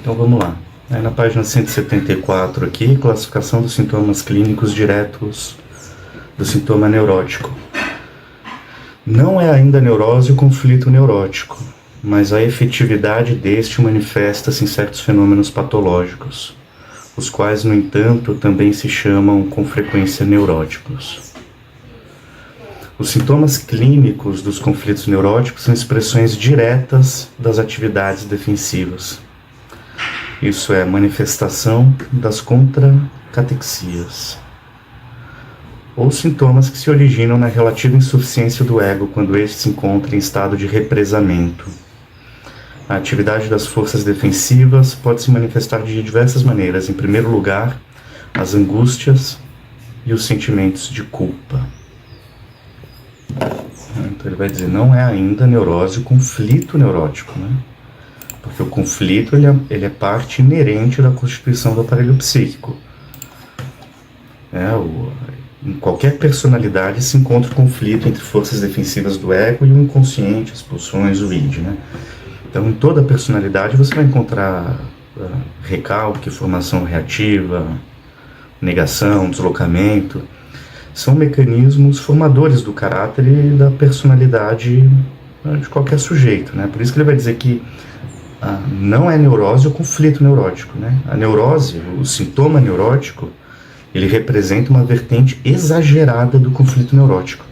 Então vamos lá. Aí na página 174 aqui, classificação dos sintomas clínicos diretos do sintoma neurótico. Não é ainda neurose o conflito neurótico, mas a efetividade deste manifesta-se em certos fenômenos patológicos, os quais, no entanto, também se chamam com frequência neuróticos. Os sintomas clínicos dos conflitos neuróticos são expressões diretas das atividades defensivas. Isso é, manifestação das contracatexias, ou sintomas que se originam na relativa insuficiência do ego quando este se encontra em estado de represamento. A atividade das forças defensivas pode se manifestar de diversas maneiras. Em primeiro lugar, as angústias e os sentimentos de culpa. Então ele vai dizer, não é ainda neurose o conflito neurótico, né? Porque o conflito ele é parte inerente da constituição do aparelho psíquico. Em qualquer personalidade se encontra o conflito entre forças defensivas do ego e o inconsciente, as pulsões, o id, né? Então, em toda personalidade você vai encontrar recalque, formação reativa, negação, deslocamento. São mecanismos formadores do caráter e da personalidade de qualquer sujeito, né? Por isso que ele vai dizer que não é neurose o conflito neurótico, né? A neurose, o sintoma neurótico, ele representa uma vertente exagerada do conflito neurótico.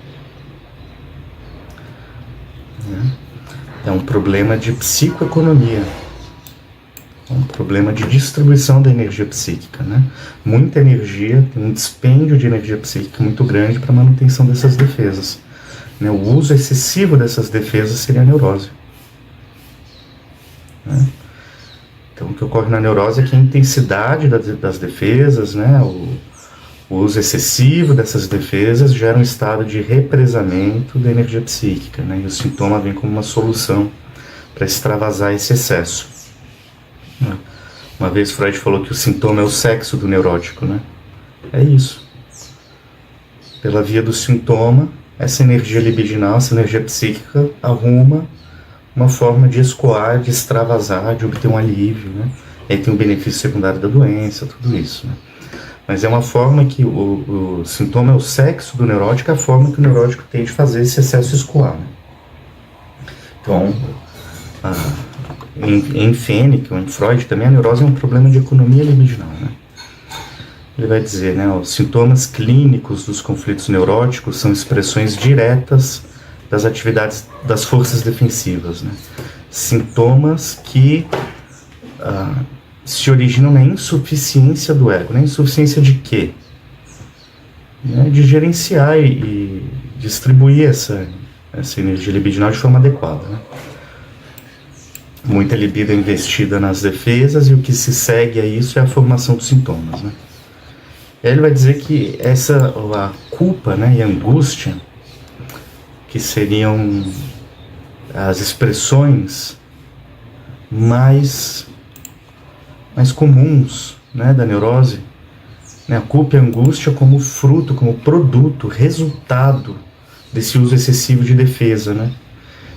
É um problema de psicoeconomia, é um problema de distribuição da energia psíquica, né? Muita energia, tem um dispêndio de energia psíquica muito grande para a manutenção dessas defesas, né? O uso excessivo dessas defesas seria a neurose. Né? Então, o que ocorre na neurose é que a intensidade das defesas, né? O uso excessivo dessas defesas gera um estado de represamento da energia psíquica, né? E o sintoma vem como uma solução para extravasar esse excesso. Uma vez Freud falou que o sintoma é o sexo do neurótico, né? É isso. Pela via do sintoma, essa energia libidinal, essa energia psíquica arruma uma forma de escoar, de extravasar, de obter um alívio, né? Aí tem o benefício secundário da doença, tudo isso, né? Mas é uma forma que o sintoma é o sexo do neurótico, a forma que o neurótico tem de fazer esse excesso escoar, né? Então, em Fênix, ou em Freud também, a neurose é um problema de economia libidinal, né? Ele vai dizer, né, os sintomas clínicos dos conflitos neuróticos são expressões diretas das atividades das forças defensivas, né? Sintomas que se originam na insuficiência do ego. Na insuficiência de quê? Né? De gerenciar e distribuir essa energia libidinal de forma adequada, né? Muita libido é investida nas defesas e o que se segue a isso é a formação dos sintomas, né? E aí ele vai dizer que a culpa, né, e a angústia, que seriam as expressões mais comuns, né, da neurose, né, a culpa e a angústia como fruto, como produto, resultado desse uso excessivo de defesa, né?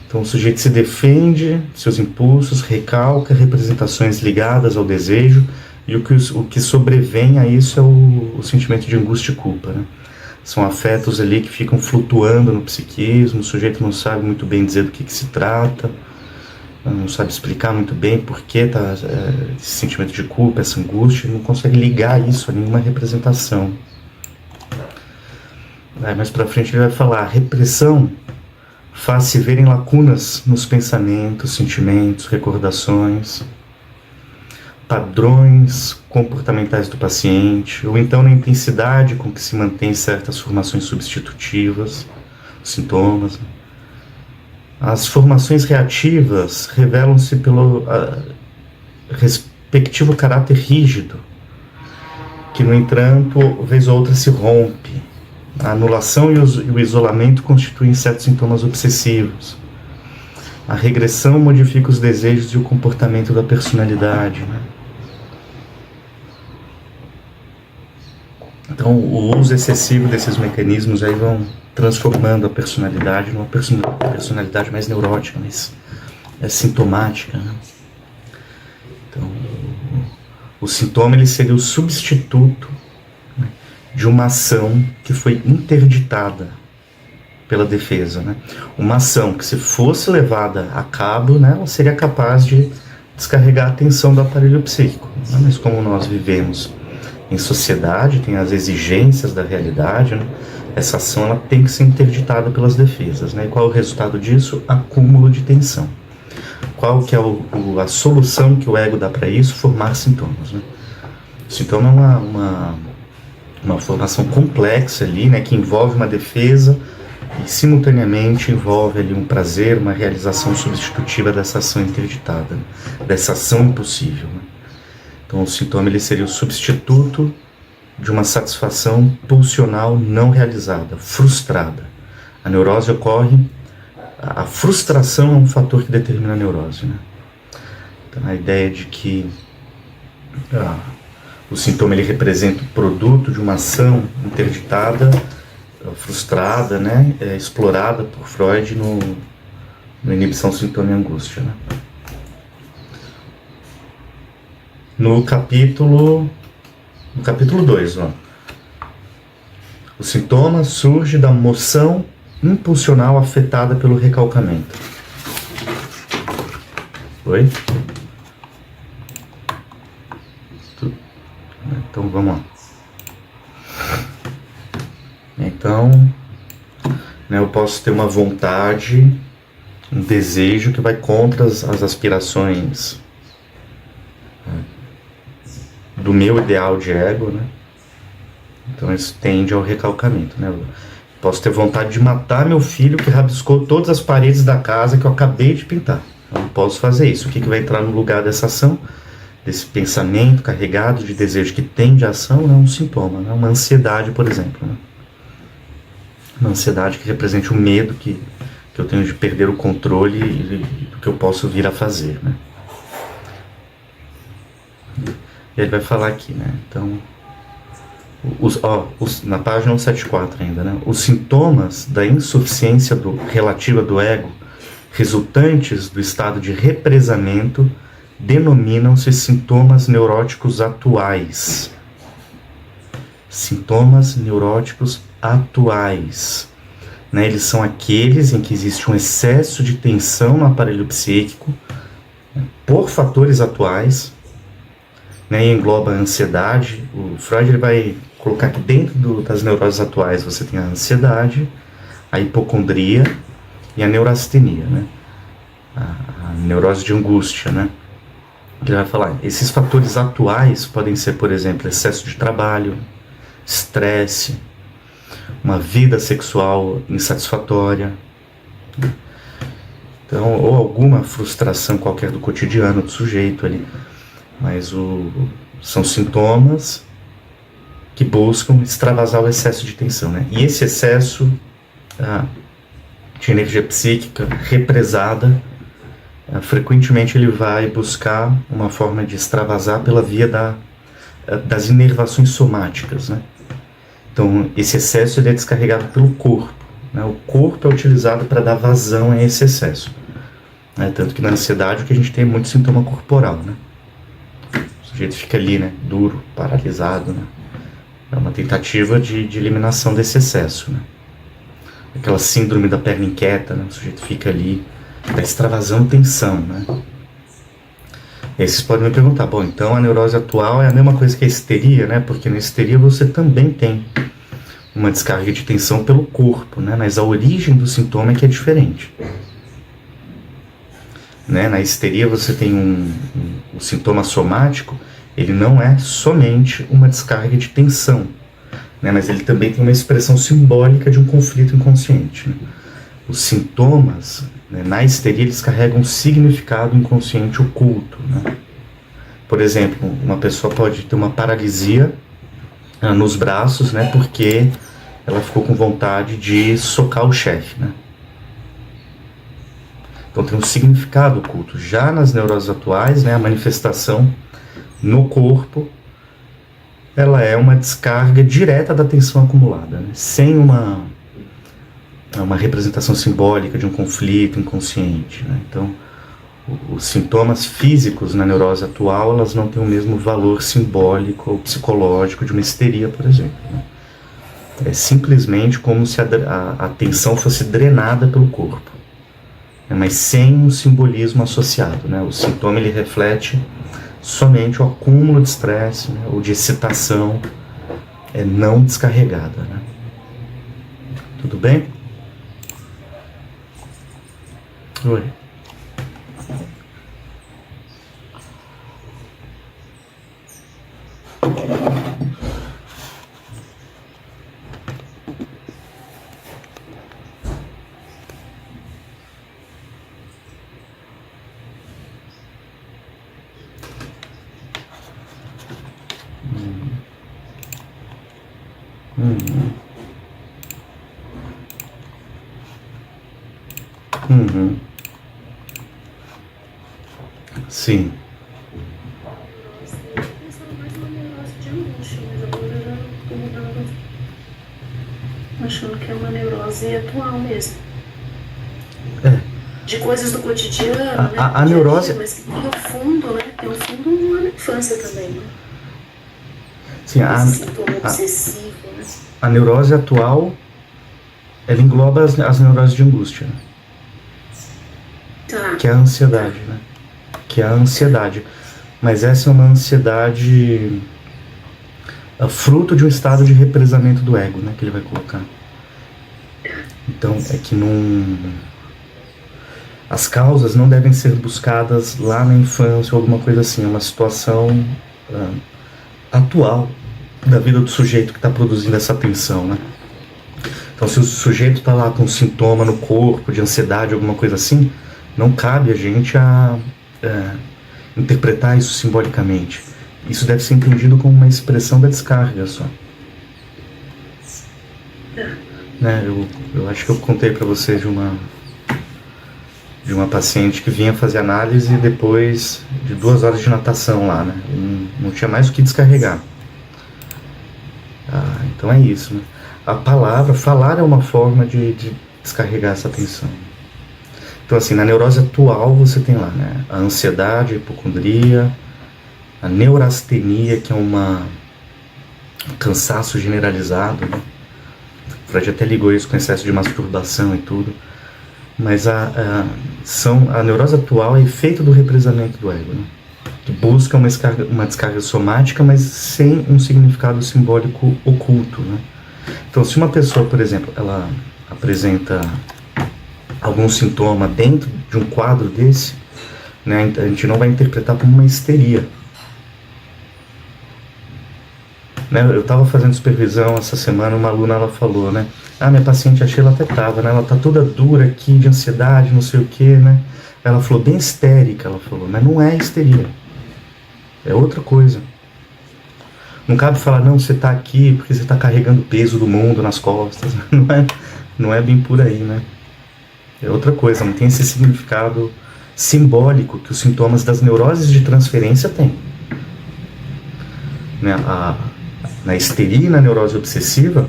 Então o sujeito se defende, seus impulsos, recalca representações ligadas ao desejo, e o que sobrevém a isso é o sentimento de angústia e culpa, né? São afetos ali que ficam flutuando no psiquismo, o sujeito não sabe muito bem dizer do que se trata, não sabe explicar muito bem por que esse sentimento de culpa, essa angústia, não consegue ligar isso a nenhuma representação. Aí mais pra frente ele vai falar, a repressão faz-se verem lacunas nos pensamentos, sentimentos, recordações, padrões comportamentais do paciente, ou então na intensidade com que se mantém certas formações substitutivas, sintomas, né? As formações reativas revelam-se pelo respectivo caráter rígido, que, no entanto, vez ou outra se rompe. A anulação e o isolamento constituem certos sintomas obsessivos. A regressão modifica os desejos e o comportamento da personalidade, né? Então, o uso excessivo desses mecanismos aí vão transformando a personalidade numa personalidade mais neurótica, mais sintomática, né? O sintoma ele seria o substituto, né, de uma ação que foi interditada pela defesa, né? Uma ação que, se fosse levada a cabo, né, ela seria capaz de descarregar a atenção do aparelho psíquico, né? Mas como nós vivemos em sociedade, tem as exigências da realidade, né? Essa ação ela tem que ser interditada pelas defesas, né? E qual é o resultado disso? Acúmulo de tensão. Qual que é a solução que o ego dá para isso? Formar sintomas, né? O sintoma é uma formação complexa ali, né, que envolve uma defesa e simultaneamente envolve ali um prazer, uma realização substitutiva dessa ação interditada, né? Dessa ação impossível, né? Então o sintoma ele seria o substituto de uma satisfação pulsional não realizada, frustrada. A neurose ocorre, a frustração é um fator que determina a neurose, né? Então a ideia de que o sintoma ele representa o produto de uma ação interditada, frustrada, né, explorada por Freud no Inibição, Sintoma e Angústia, né? No capítulo 2, ó, o sintoma surge da moção impulsional afetada pelo recalcamento. Oi? Então vamos lá. Então, né, eu posso ter uma vontade, um desejo que vai contra as aspirações do meu ideal de ego, né? Então isso tende ao recalcamento, né? Eu posso ter vontade de matar meu filho que rabiscou todas as paredes da casa que eu acabei de pintar. Eu não posso fazer isso. O que vai entrar no lugar dessa ação? Desse pensamento carregado de desejo que tende à ação, é um sintoma, né? Uma ansiedade, por exemplo, né? Uma ansiedade que represente o medo que eu tenho de perder o controle do que eu posso vir a fazer, né? E ele vai falar aqui, né? Então, na página 174 ainda, né? Os sintomas da insuficiência relativa do ego, resultantes do estado de represamento, denominam-se sintomas neuróticos atuais. Sintomas neuróticos atuais, né? Eles são aqueles em que existe um excesso de tensão no aparelho psíquico, né, por fatores atuais, né? E engloba a ansiedade. O Freud ele vai colocar que dentro das neuroses atuais você tem a ansiedade, a hipocondria e a neurastenia, né? A neurose de angústia, né? Ele vai falar, esses fatores atuais podem ser, por exemplo, excesso de trabalho, estresse, uma vida sexual insatisfatória, então, ou alguma frustração qualquer do cotidiano do sujeito ali, mas são sintomas que buscam extravasar o excesso de tensão, né? E esse excesso de energia psíquica represada, frequentemente ele vai buscar uma forma de extravasar pela via das inervações somáticas, né? Então, esse excesso ele é descarregado pelo corpo, né? O corpo é utilizado para dar vazão a esse excesso, né? Tanto que na ansiedade o que a gente tem é muito sintoma corporal, né? O sujeito fica ali, né? Duro, paralisado, né? É uma tentativa de eliminação desse excesso, né? Aquela síndrome da perna inquieta, né? O sujeito fica ali, está extravasando tensão, né? E aí vocês podem me perguntar, bom, então a neurose atual é a mesma coisa que a histeria, né? Porque na histeria você também tem uma descarga de tensão pelo corpo, né? Mas a origem do sintoma é que é diferente, né? Na histeria você tem um sintoma somático, ele não é somente uma descarga de tensão, né? Mas ele também tem uma expressão simbólica de um conflito inconsciente, né? Os sintomas, né, na histeria, eles carregam um significado inconsciente oculto, né? Por exemplo, uma pessoa pode ter uma paralisia nos braços, né, porque ela ficou com vontade de socar o chefe, né? Então tem um significado oculto. Já nas neuroses atuais, né, a manifestação no corpo, ela é uma descarga direta da tensão acumulada, né, sem uma representação simbólica de um conflito inconsciente, né? Então, Os sintomas físicos na neurose atual, elas não têm o mesmo valor simbólico ou psicológico de uma histeria, por exemplo, né? É simplesmente como se a atenção fosse drenada pelo corpo, né? Mas sem um simbolismo associado, né? O sintoma, ele reflete somente o acúmulo de estresse, né? Ou de excitação não descarregada, né? Tudo bem? Oi. Uhum. Sim. Eu pensava mais numa neurose de angústia, mas agora eu já tô mudando, achando que é uma neurose atual mesmo. É. De coisas do cotidiano, né? A Do dia neurose... dia, mas que tem o fundo, né? Tem o fundo na infância também, né? Sim, Esse sintoma obsessivo, né? a neurose atual, ela engloba as neuroses de angústia, né? Tá. Que é a ansiedade, né? Que é a ansiedade. Mas essa é uma ansiedade fruto de um estado de represamento do ego, né? Que ele vai colocar. Então, é que não... As causas não devem ser buscadas lá na infância ou alguma coisa assim. É uma situação atual da vida do sujeito que está produzindo essa tensão, né? Então, se o sujeito está lá com um sintoma no corpo, de ansiedade, alguma coisa assim, não cabe a gente interpretar isso simbolicamente. Isso deve ser entendido como uma expressão da descarga só. Né? Eu acho que eu contei para vocês de uma paciente que vinha fazer análise depois de 2 horas de natação lá, né? Não tinha mais o que descarregar. Então é isso, né? A palavra, falar é uma forma de descarregar essa tensão. Então assim, na neurose atual você tem lá, né? A ansiedade, a hipocondria, a neurastenia, que é um cansaço generalizado, né? Freud até ligou isso com excesso de masturbação e tudo. Mas a neurose atual é efeito do represamento do ego, né? Que busca uma descarga somática, mas sem um significado simbólico oculto, né? Então, se uma pessoa, por exemplo, ela apresenta algum sintoma dentro de um quadro desse, né, a gente não vai interpretar como uma histeria. Né, eu estava fazendo supervisão essa semana, uma aluna, ela falou, né? Minha paciente, a Sheila até estava, né? Ela tá toda dura aqui, de ansiedade, não sei o que, né? Ela falou, bem histérica, ela falou, mas não é histeria. É outra coisa. Não cabe falar, não, você tá aqui porque você tá carregando o peso do mundo nas costas. Não é bem por aí, né? É outra coisa, não tem esse significado simbólico que os sintomas das neuroses de transferência têm. Né? Na histeria e na neurose obsessiva,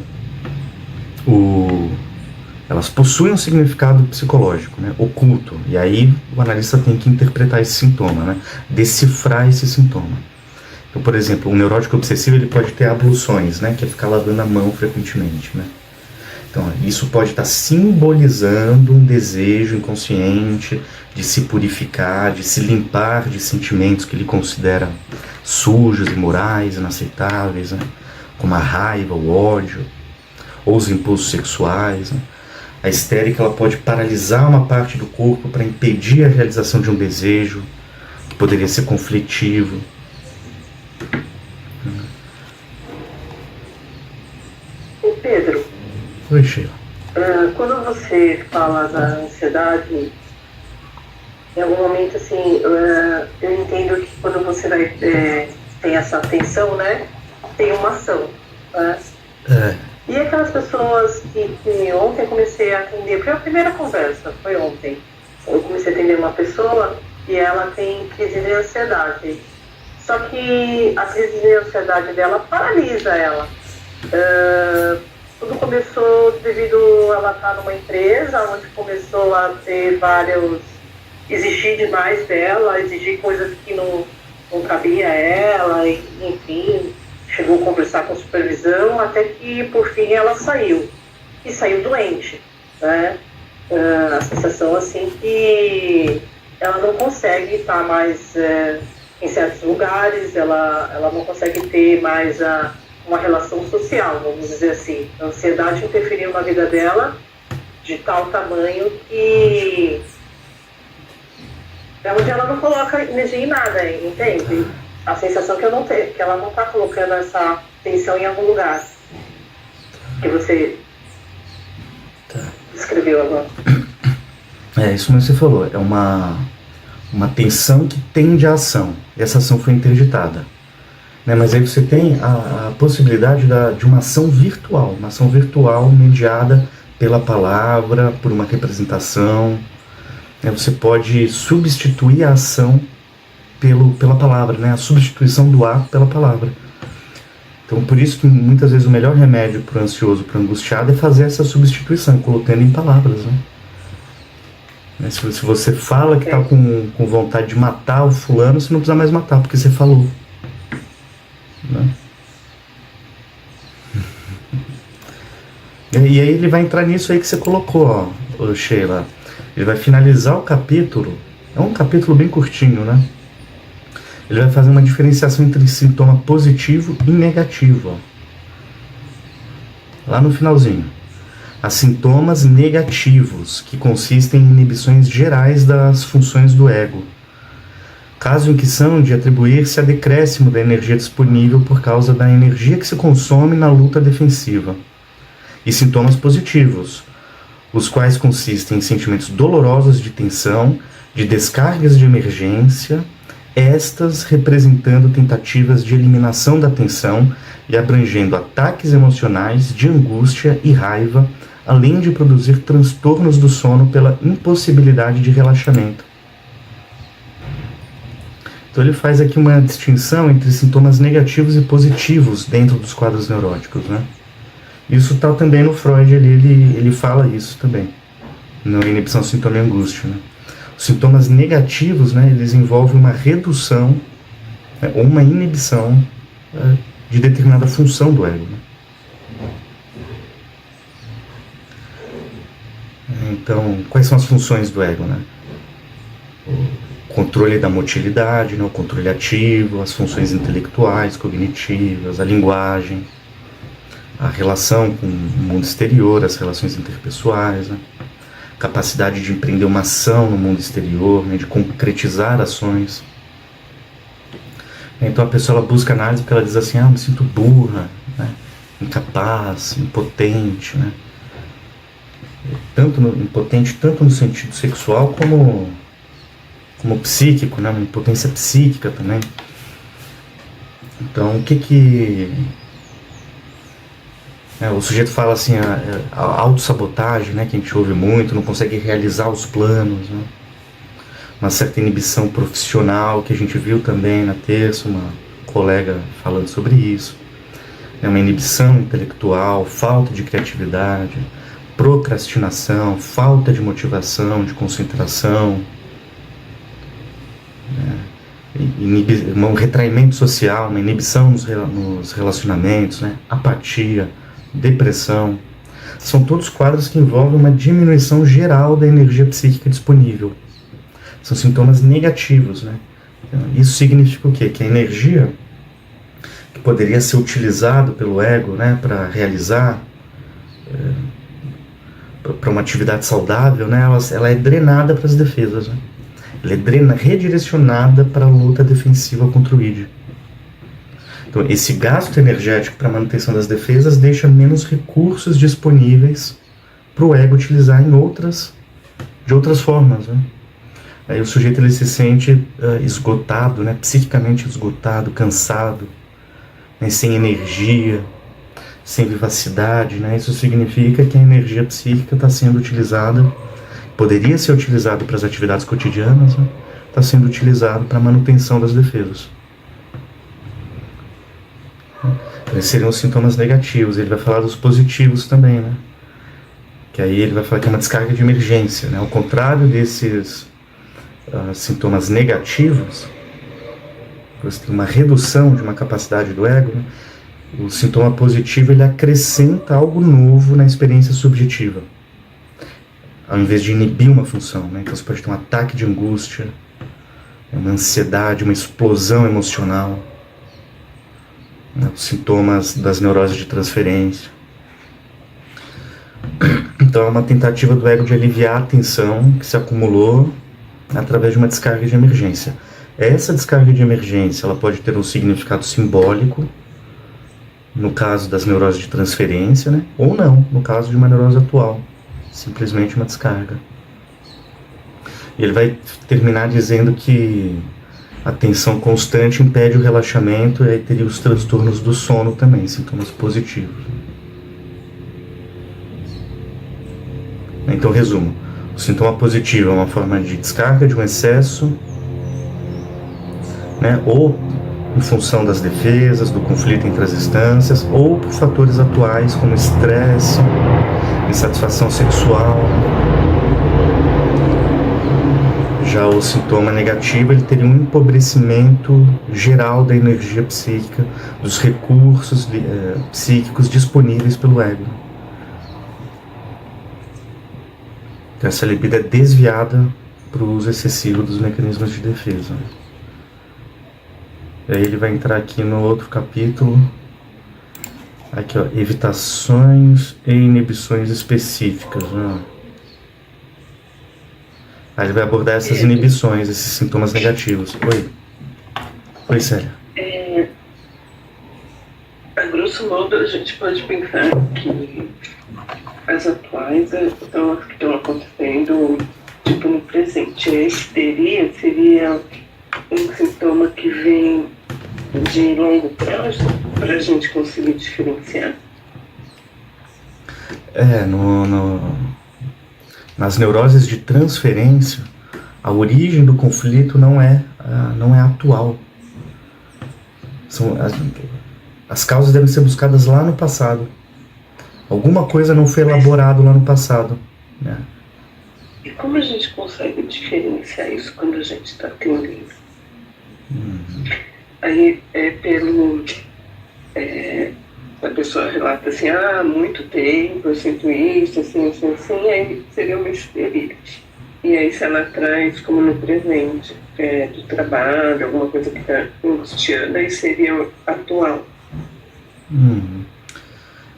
elas possuem um significado psicológico, né? Oculto. E aí o analista tem que interpretar esse sintoma, né? Decifrar esse sintoma. Então, por exemplo, um neurótico obsessivo, ele pode ter abluções, né? Que é ficar lavando a mão frequentemente, né? Então, isso pode estar simbolizando um desejo inconsciente de se purificar, de se limpar de sentimentos que ele considera sujos, imorais, inaceitáveis, né? Como a raiva, o ódio, ou os impulsos sexuais, né? A histérica, ela pode paralisar uma parte do corpo para impedir a realização de um desejo que poderia ser conflitivo. Ô Pedro, Oi, Sheila. quando você fala da ansiedade, em algum momento, assim, eu entendo que quando você vai tem essa tensão, né, tem uma ação, né? E aquelas pessoas que ontem eu comecei a atender, foi a primeira conversa, foi ontem. Eu comecei a atender uma pessoa e ela tem crise de ansiedade. Só que a crise de ansiedade dela paralisa ela. Tudo começou devido a ela estar numa empresa onde começou a ter vários exigir demais dela, exigir coisas que não cabia a ela, enfim, chegou a conversar com a supervisão, até que por fim ela saiu, e saiu doente, né? A sensação assim que ela não consegue estar mais em certos lugares, ela não consegue ter mais uma relação social, vamos dizer assim. A ansiedade interferiu na vida dela de tal tamanho que onde ela não coloca energia em nada, entende? A sensação que eu não tenho, que ela não está colocando essa tensão em algum lugar que você descreveu agora. É, isso mesmo que você falou, é uma tensão que tende à ação, e essa ação foi interditada. Né? Mas aí você tem a possibilidade de uma ação virtual mediada pela palavra, por uma representação. Né? Você pode substituir a ação pela palavra, né? A substituição do ato pela palavra. Então, por isso que muitas vezes o melhor remédio para o ansioso, para o angustiado, é fazer essa substituição, colocando em palavras, né? Se você fala que está com vontade de matar o fulano, você não precisa mais matar, porque você falou. Né? E aí ele vai entrar nisso aí que você colocou, ó, Sheila. Ele vai finalizar o capítulo, é um capítulo bem curtinho, né? Ele vai fazer uma diferenciação entre sintoma positivo e negativo, ó. Lá no finalzinho. Há sintomas negativos, que consistem em inibições gerais das funções do ego, caso em que são de atribuir-se a decréscimo da energia disponível por causa da energia que se consome na luta defensiva. E sintomas positivos, os quais consistem em sentimentos dolorosos de tensão, de descargas de emergência, estas representando tentativas de eliminação da tensão e abrangendo ataques emocionais de angústia e raiva, além de produzir transtornos do sono pela impossibilidade de relaxamento. Então ele faz aqui uma distinção entre sintomas negativos e positivos dentro dos quadros neuróticos, né? Isso está também no Freud, ele fala isso também, na inibição, sintoma e angústia, né? Os sintomas negativos, né, eles envolvem uma redução, né, ou uma inibição de determinada função do ego, né? Então, quais são as funções do ego, né? O controle da motilidade, né, o controle ativo, as funções intelectuais, cognitivas, a linguagem, a relação com o mundo exterior, as relações interpessoais, né? Capacidade de empreender uma ação no mundo exterior, né? De concretizar ações. Então a pessoa ela busca análise porque ela diz assim, eu me sinto burra, né? Incapaz, impotente, né? Impotente tanto no sentido sexual como psíquico, né? Uma impotência psíquica também. Então o sujeito fala assim, a autossabotagem, né, que a gente ouve muito, não consegue realizar os planos, né? Uma certa inibição profissional, que a gente viu também na terça, uma colega falando sobre isso. É uma inibição intelectual, falta de criatividade, procrastinação, falta de motivação, de concentração, um retraimento social, uma inibição nos relacionamentos, né? Apatia, depressão. São todos quadros que envolvem uma diminuição geral da energia psíquica disponível. São sintomas negativos, né? Isso significa o quê? Que a energia que poderia ser utilizada pelo ego, né, para realizar para uma atividade saudável, né, ela é drenada para as defesas, né? Ela é redirecionada para a luta defensiva contra o id. Então, esse gasto energético para a manutenção das defesas deixa menos recursos disponíveis para o ego utilizar de outras formas, né? Aí o sujeito ele se sente esgotado, né? Psiquicamente esgotado, cansado, né? Sem energia, sem vivacidade, né? Isso significa que a energia psíquica está sendo utilizada, poderia ser utilizada para as atividades cotidianas, né? Está sendo utilizado para a manutenção das defesas. Esses seriam os sintomas negativos. Ele vai falar dos positivos também, né? Que aí ele vai falar que é uma descarga de emergência, né? Ao contrário sintomas negativos, você tem uma redução de uma capacidade do ego, né? O sintoma positivo ele acrescenta algo novo na experiência subjetiva, ao invés de inibir uma função, né? Então você pode ter um ataque de angústia, uma ansiedade, uma explosão emocional, né? Os sintomas das neuroses de transferência. Então é uma tentativa do ego de aliviar a tensão que se acumulou através de uma descarga de emergência. Essa descarga de emergência ela pode ter um significado simbólico, no caso das neuroses de transferência, né? Ou não, no caso de uma neurose atual, simplesmente uma descarga. E ele vai terminar dizendo que a tensão constante impede o relaxamento, e aí teria os transtornos do sono também, sintomas positivos. Então, resumo. O sintoma positivo é uma forma de descarga de um excesso, né? Ou em função das defesas, do conflito entre as instâncias, ou por fatores atuais como estresse, insatisfação sexual. Já o sintoma negativo, ele teria um empobrecimento geral da energia psíquica, dos recursos psíquicos disponíveis pelo ego. Então essa libido é desviada para o uso excessivo dos mecanismos de defesa. E aí ele vai entrar aqui no outro capítulo, aqui ó, evitações e inibições específicas, né? Aí ele vai abordar essas inibições, esses sintomas negativos. Oi, Célia. A grosso modo, a gente pode pensar que as atuais são as que estão acontecendo tipo no presente. A histeria seria um sintoma que vem de longo prazo para a gente conseguir diferenciar. Nas neuroses de transferência, a origem do conflito não é atual. As causas devem ser buscadas lá no passado. Alguma coisa não foi elaborado lá no passado, né? E como a gente consegue diferenciar isso quando a gente está atendendo? Aí a pessoa relata assim, há muito tempo eu sinto isso, assim, aí seria uma histeria. E aí se ela traz como no presente, do trabalho, alguma coisa que está angustiando, aí seria atual.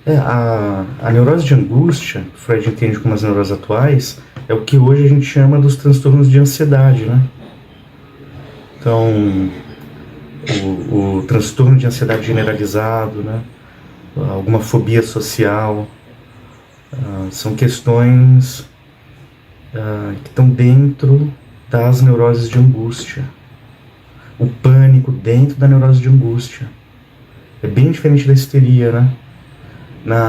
A neurose de angústia, que Freud entende como as neuroses atuais, é o que hoje a gente chama dos transtornos de ansiedade, né? Então, o transtorno de ansiedade generalizado, né? Alguma fobia social, são questões que estão dentro das neuroses de angústia. O pânico dentro da neurose de angústia. É bem diferente da histeria, né?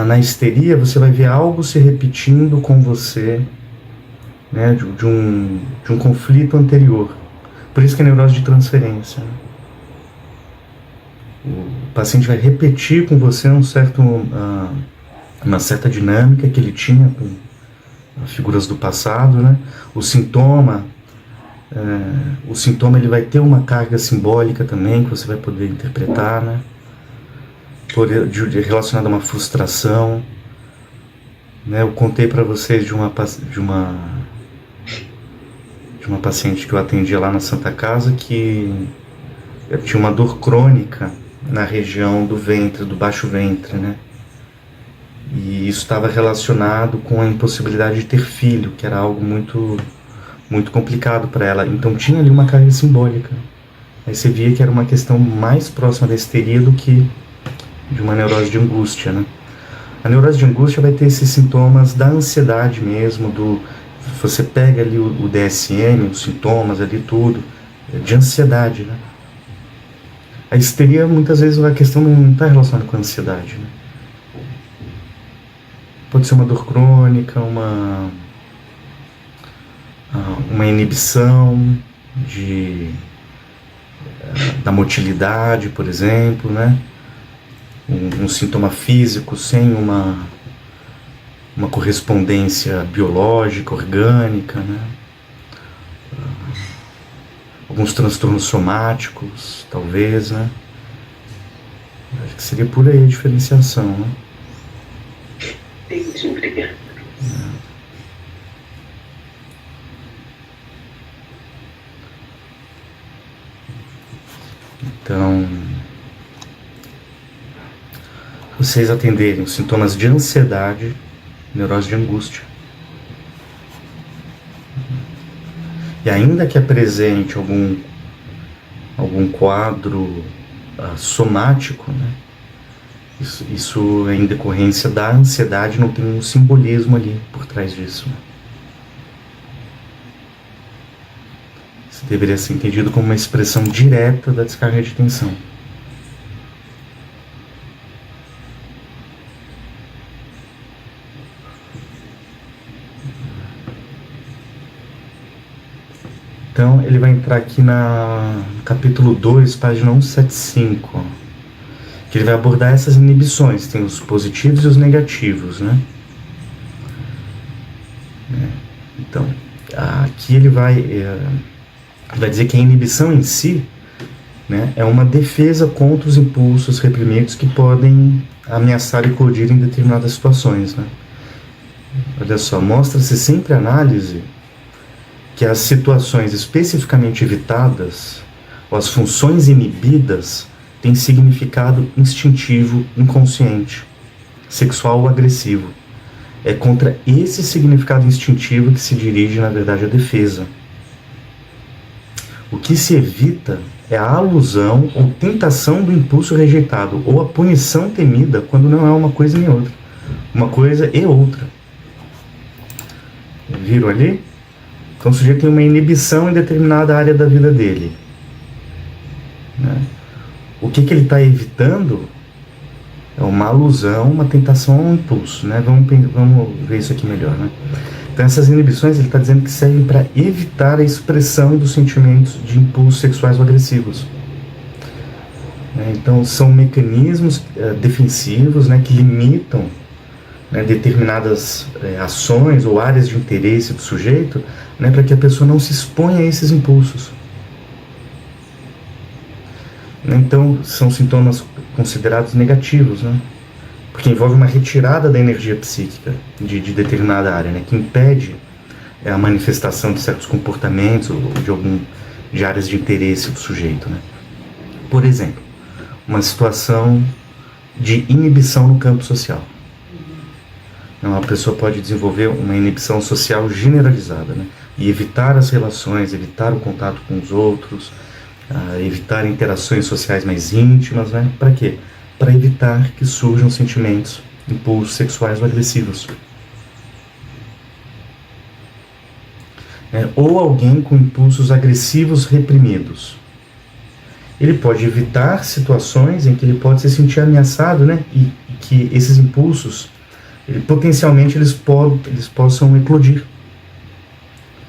Na histeria você vai ver algo se repetindo com você, né? De um conflito anterior. Por isso que é neurose de transferência, né? O paciente vai repetir com você uma certa dinâmica que ele tinha com figuras do passado, né? O sintoma ele vai ter uma carga simbólica também que você vai poder interpretar, né? Relacionada a uma frustração, né? Eu contei para vocês de uma paciente que eu atendia lá na Santa Casa que tinha uma dor crônica na região do ventre, do baixo ventre, né? E isso estava relacionado com a impossibilidade de ter filho, que era algo muito, muito complicado para ela. Então tinha ali uma carga simbólica. Aí você via que era uma questão mais próxima da histeria do que de uma neurose de angústia, né? A neurose de angústia vai ter esses sintomas da ansiedade mesmo, você pega ali o DSM, os sintomas ali tudo, de ansiedade, né? A histeria, muitas vezes, a questão não está relacionada com a ansiedade, né? Pode ser uma dor crônica, uma inibição da motilidade, por exemplo, né? Um sintoma físico sem uma correspondência biológica, orgânica, né? alguns transtornos somáticos, talvez, né? Acho que seria por aí a diferenciação, né? Entendi, obrigado. Então, vocês atenderem os sintomas de ansiedade, neurose de angústia. E ainda que apresente algum quadro somático, né? Isso é em decorrência da ansiedade, não tem um simbolismo ali por trás disso, né? Isso deveria ser entendido como uma expressão direta da descarga de tensão. Então ele vai entrar aqui no capítulo 2, página 175, ó, que ele vai abordar essas inibições, tem os positivos e os negativos, né? Então, aqui ele vai dizer que a inibição em si, né, é uma defesa contra os impulsos reprimidos que podem ameaçar e colidir em determinadas situações, né? Olha só, mostra-se sempre a análise que as situações especificamente evitadas, ou as funções inibidas, têm significado instintivo, inconsciente, sexual ou agressivo. É contra esse significado instintivo que se dirige, na verdade, a defesa. O que se evita é a alusão ou tentação do impulso rejeitado, ou a punição temida quando não é uma coisa nem outra. Uma coisa e outra. Viram ali? Então o sujeito tem uma inibição em determinada área da vida dele, né? O que ele está evitando é uma alusão, uma tentação a um impulso, né? Vamos ver isso aqui melhor, né? Então essas inibições ele está dizendo que servem para evitar a expressão dos sentimentos de impulsos sexuais ou agressivos. Então são mecanismos defensivos, né, que limitam, né, determinadas ações ou áreas de interesse do sujeito, né, para que a pessoa não se exponha a esses impulsos. Então são sintomas considerados negativos, né, porque envolve uma retirada da energia psíquica de determinada área, né, que impede a manifestação de certos comportamentos ou de áreas de interesse do sujeito, né. Por exemplo, uma situação de inibição no campo social. Uma pessoa pode desenvolver uma inibição social generalizada, né? E evitar as relações, evitar o contato com os outros, evitar interações sociais mais íntimas, né? Para quê? Para evitar que surjam sentimentos, impulsos sexuais ou agressivos. Ou alguém com impulsos agressivos reprimidos. Ele pode evitar situações em que ele pode se sentir ameaçado, né? E que esses impulsos potencialmente eles possam eclodir,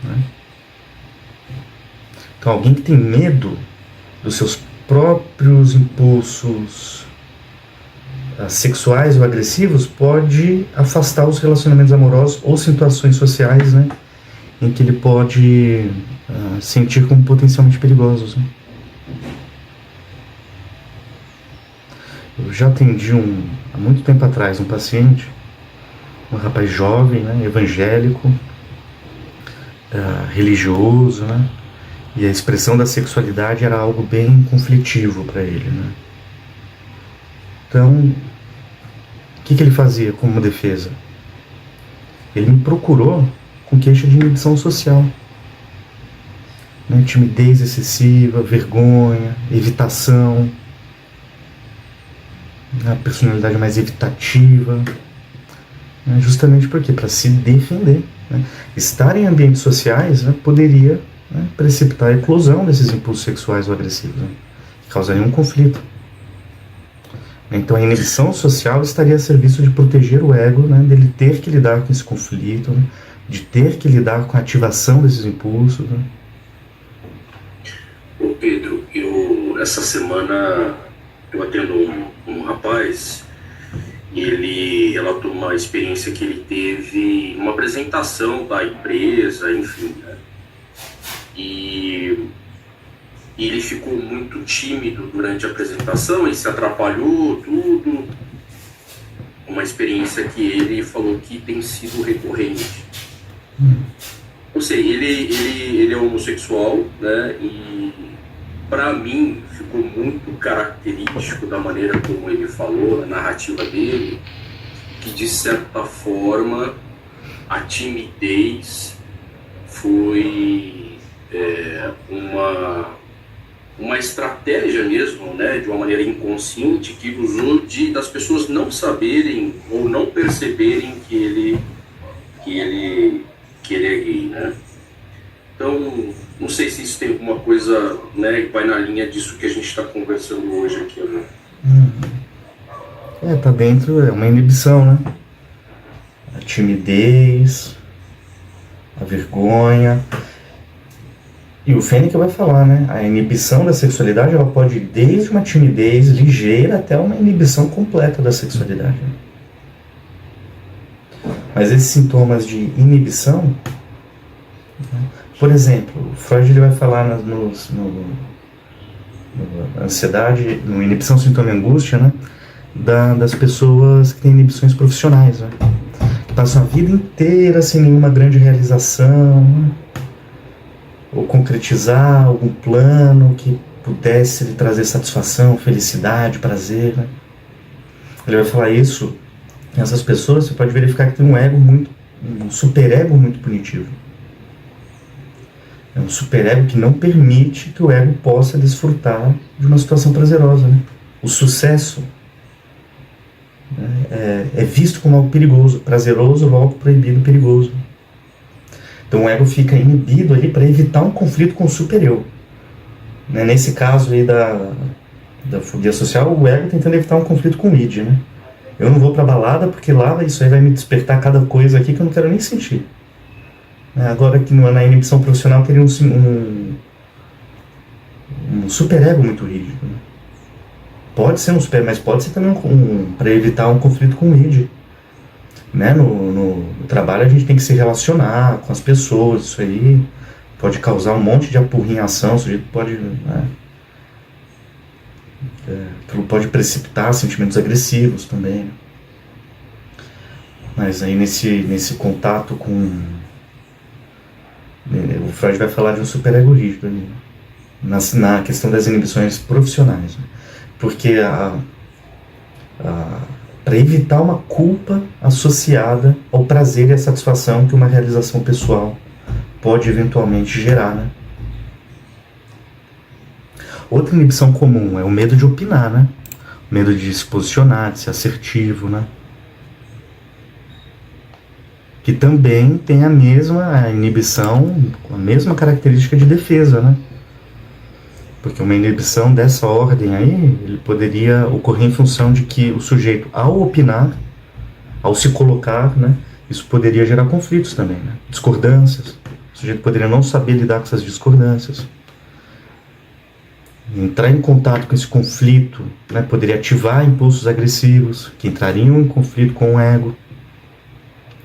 né? Então alguém que tem medo dos seus próprios impulsos sexuais ou agressivos pode afastar os relacionamentos amorosos ou situações sociais, né, em que ele pode sentir como potencialmente perigosos, né? Eu já atendi há muito tempo atrás um paciente, um rapaz jovem, né, evangélico, religioso, né, e a expressão da sexualidade era algo bem conflitivo para ele, né. Então, o que ele fazia como defesa? Ele me procurou com queixa de inibição social, né, timidez excessiva, vergonha, evitação, a personalidade mais evitativa. Justamente porque para se defender, né? Estar em ambientes sociais, né, poderia, né, precipitar a eclosão desses impulsos sexuais ou agressivos, né, que causariam um conflito. Então a inibição social estaria a serviço de proteger o ego, né, dele ter que lidar com esse conflito, né, de ter que lidar com a ativação desses impulsos, né. Ô Pedro, essa semana eu atendo um rapaz. E ele relatou uma experiência que ele teve, uma apresentação da empresa, enfim, né? E e ele ficou muito tímido durante a apresentação, ele se atrapalhou, tudo. Uma experiência que ele falou que tem sido recorrente. Ou seja, ele é homossexual, né? E para mim ficou muito característico da maneira como ele falou, na narrativa dele, que de certa forma a timidez foi uma estratégia mesmo, né, de uma maneira inconsciente, que usou das pessoas não saberem ou não perceberem que ele é gay, né? Então, não sei se isso tem alguma coisa, né, que vai na linha disso que a gente está conversando hoje aqui, né? Tá dentro, é uma inibição, né? A timidez, a vergonha. E o Fênix vai falar, né? A inibição da sexualidade, ela pode ir desde uma timidez ligeira até uma inibição completa da sexualidade. Mas esses sintomas de inibição, por exemplo, o Freud ele vai falar no ansiedade, no inibição, sintoma e angústia, né? Das pessoas que têm inibições profissionais, né? Que passam a vida inteira sem nenhuma grande realização, né? Ou concretizar algum plano que pudesse lhe trazer satisfação, felicidade, prazer, né? Ele vai falar isso. Essas pessoas, você pode verificar que tem um superego muito punitivo. É um superego que não permite que o ego possa desfrutar de uma situação prazerosa, né? O sucesso, né, é visto como algo perigoso, prazeroso, logo proibido, perigoso. Então o ego fica inibido ali para evitar um conflito com o super-eu. Né? Nesse caso aí da fobia social, o ego tentando evitar um conflito com o id, né? Eu não vou pra balada porque lá isso aí vai me despertar cada coisa aqui que eu não quero nem sentir. Agora que na inibição profissional teria um super-ego muito rígido. Né? Pode ser um super, mas pode ser também para evitar um conflito com o id. Né? No trabalho a gente tem que se relacionar com as pessoas, isso aí pode causar um monte de apurrinhação, o sujeito pode, né? Aquilo pode precipitar sentimentos agressivos também, né? Mas aí nesse contato com... O Freud vai falar de um superego rígido ali, né? Na questão das inibições profissionais, né? Porque para evitar uma culpa associada ao prazer e à satisfação que uma realização pessoal pode eventualmente gerar, né? Outra inibição comum é o medo de opinar, né? O medo de se posicionar, de ser assertivo, né? Que também tem a mesma inibição, a mesma característica de defesa, né? Porque uma inibição dessa ordem aí, ele poderia ocorrer em função de que o sujeito, ao opinar, ao se colocar, né, isso poderia gerar conflitos também, né? Discordâncias. O sujeito poderia não saber lidar com essas discordâncias. Entrar em contato com esse conflito, né, poderia ativar impulsos agressivos que entrariam em conflito com o ego.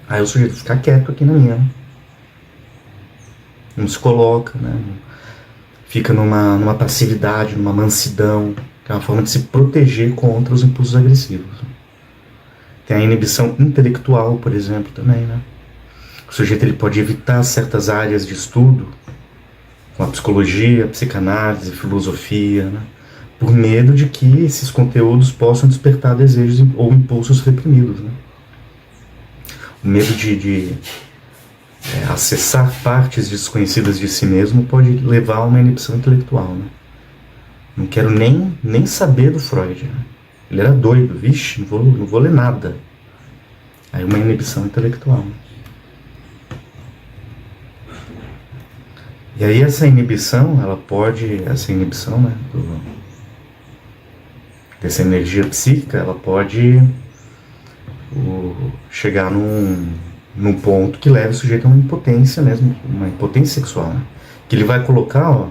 Aí o sujeito fica quieto aqui na minha, né? Não se coloca, né? Fica numa passividade, numa mansidão, que é uma forma de se proteger contra os impulsos agressivos. Tem a inibição intelectual, por exemplo, também, né? O sujeito ele pode evitar certas áreas de estudo, como a psicologia, a psicanálise, a filosofia, né? Por medo de que esses conteúdos possam despertar desejos ou impulsos reprimidos, né? O medo de acessar partes desconhecidas de si mesmo pode levar a uma inibição intelectual, né? Não quero nem saber do Freud, né? Ele era doido, vixe, não vou ler nada. Aí uma inibição intelectual, né? E aí essa inibição, né, dessa energia psíquica, ela pode chegar num ponto que leva o sujeito a uma impotência mesmo, uma impotência sexual, né? Que ele vai colocar, ó,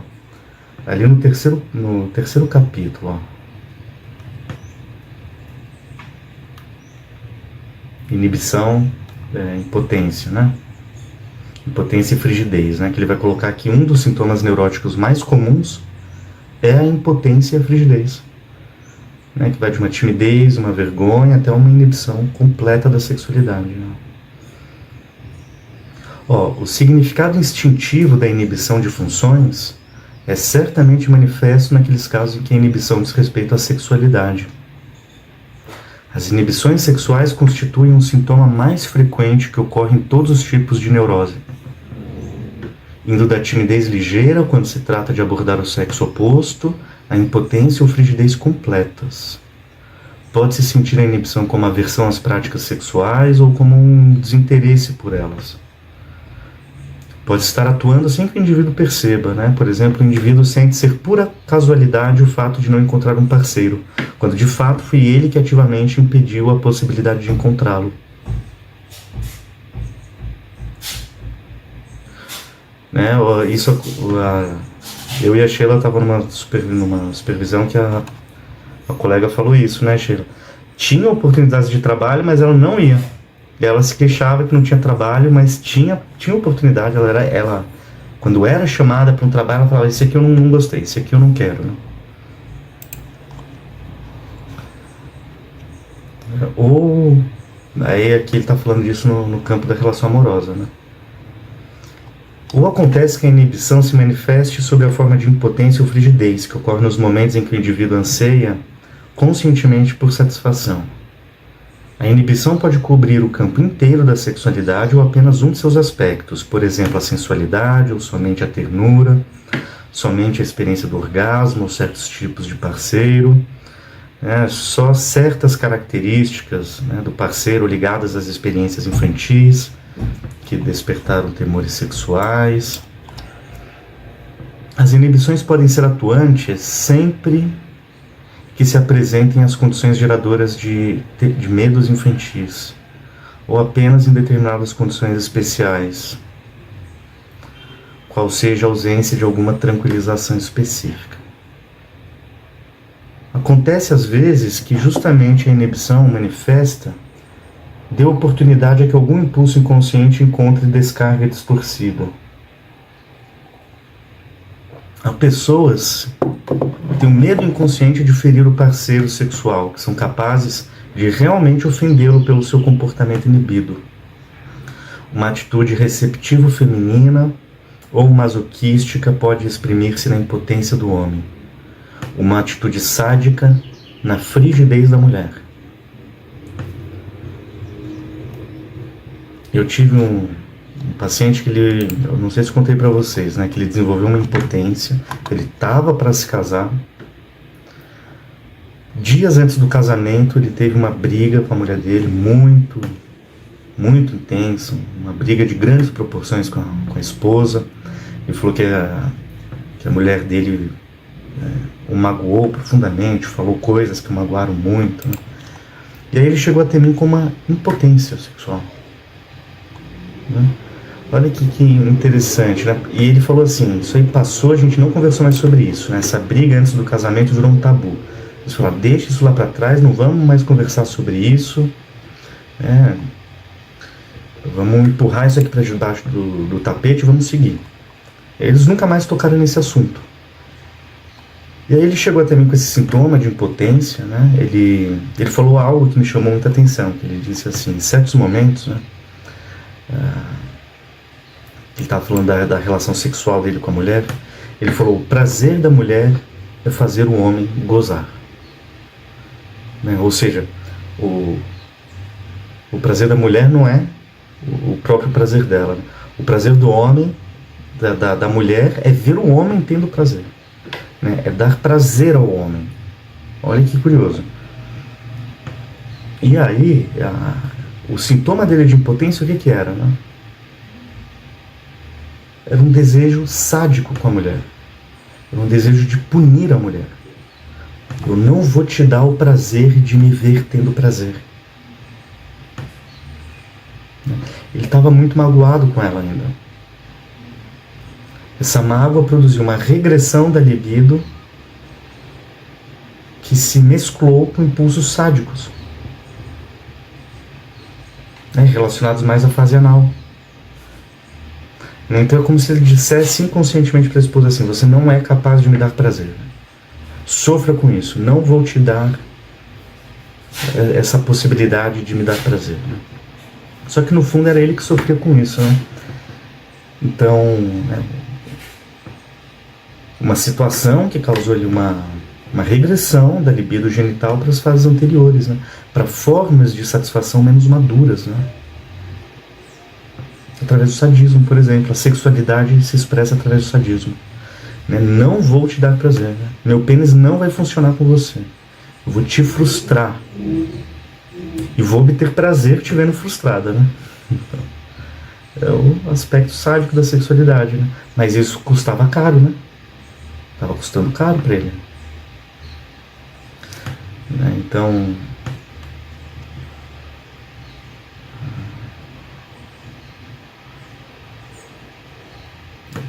ali no terceiro capítulo, ó. Inibição, impotência, né? Impotência e frigidez, né? Que ele vai colocar aqui um dos sintomas neuróticos mais comuns é a impotência e a frigidez, né? Que vai de uma timidez, uma vergonha, até uma inibição completa da sexualidade, né? O significado instintivo da inibição de funções é certamente manifesto naqueles casos em que a inibição diz respeito à sexualidade. As inibições sexuais constituem um sintoma mais frequente que ocorre em todos os tipos de neurose, indo da timidez ligeira, quando se trata de abordar o sexo oposto, à impotência ou frigidez completas. Pode-se sentir a inibição como aversão às práticas sexuais ou como um desinteresse por elas. Pode estar atuando sem que o indivíduo perceba, né? Por exemplo, o indivíduo sente ser pura casualidade o fato de não encontrar um parceiro, quando de fato foi ele que ativamente impediu a possibilidade de encontrá-lo. Né? Eu e a Sheila estávamos numa supervisão que a colega falou isso, né, Sheila? Tinha oportunidades de trabalho, mas ela não ia. Ela se queixava que não tinha trabalho, mas tinha oportunidade. Ela, quando era chamada para um trabalho, ela falava: esse aqui eu não gostei, esse aqui eu não quero, né? Ou, aí aqui ele está falando disso no campo da relação amorosa, né? Ou acontece que a inibição se manifeste sob a forma de impotência ou frigidez, que ocorre nos momentos em que o indivíduo anseia conscientemente por satisfação. A inibição pode cobrir o campo inteiro da sexualidade ou apenas um de seus aspectos, por exemplo, a sensualidade, ou somente a ternura, somente a experiência do orgasmo, ou certos tipos de parceiro, né? Só certas características, né, do parceiro ligadas às experiências infantis, que despertaram temores sexuais. As inibições podem ser atuantes sempre que se apresentem as condições geradoras de medos infantis, ou apenas em determinadas condições especiais, qual seja a ausência de alguma tranquilização específica. Acontece às vezes que justamente a inibição manifesta dê oportunidade a que algum impulso inconsciente encontre descarga distorcida. Há pessoas que têm um medo inconsciente de ferir o parceiro sexual, que são capazes de realmente ofendê-lo pelo seu comportamento inibido. Uma atitude receptiva feminina ou masoquística pode exprimir-se na impotência do homem. Uma atitude sádica na frigidez da mulher. Eu tive um paciente que eu não sei se contei para vocês, né, que ele desenvolveu uma impotência, ele estava para se casar. Dias antes do casamento, ele teve uma briga com a mulher dele, muito intensa, uma briga de grandes proporções com a esposa. Ele falou que a mulher dele o magoou profundamente, falou coisas que o magoaram muito, né? E aí ele chegou a ter mim com uma impotência sexual, né? Olha que interessante, né? E ele falou assim: isso aí passou, a gente não conversou mais sobre isso, né? Essa briga antes do casamento virou um tabu. Eles falaram: deixa isso lá para trás, não vamos mais conversar sobre isso, né? Vamos empurrar isso aqui para debaixo do tapete e vamos seguir. Eles nunca mais tocaram nesse assunto. E aí ele chegou até mim com esse sintoma de impotência, né? Ele falou algo que me chamou muita atenção, que ele disse assim, em certos momentos, né? Ele estava falando da relação sexual dele com a mulher. Ele falou: o prazer da mulher é fazer o homem gozar, né? Ou seja, o prazer da mulher não é o próprio prazer dela, né? O prazer do homem, da mulher, é ver o homem tendo prazer, né? É dar prazer ao homem. Olha que curioso. E aí, o sintoma dele de impotência, o que era, né? Era um desejo sádico com a mulher. Era um desejo de punir a mulher. Eu não vou te dar o prazer de me ver tendo prazer. Ele estava muito magoado com ela ainda. Essa mágoa produziu uma regressão da libido que se mesclou com impulsos sádicos, né, relacionados mais à fase anal. Então é como se ele dissesse inconscientemente para a esposa assim: você não é capaz de me dar prazer. Sofra com isso. Não vou te dar essa possibilidade de me dar prazer. Né? Só que no fundo era ele que sofria com isso. Né? Então, uma situação que causou ali uma regressão da libido genital para as fases anteriores, né? Para formas de satisfação menos maduras. Né? Através do sadismo, por exemplo. A sexualidade se expressa através do sadismo. Né? Não vou te dar prazer. Né? Meu pênis não vai funcionar com você. Eu vou te frustrar. E vou obter prazer te vendo frustrada. Né? Então, é o aspecto sádico da sexualidade. Né? Mas isso custava caro. Né? Estava custando caro para ele. Né? Então...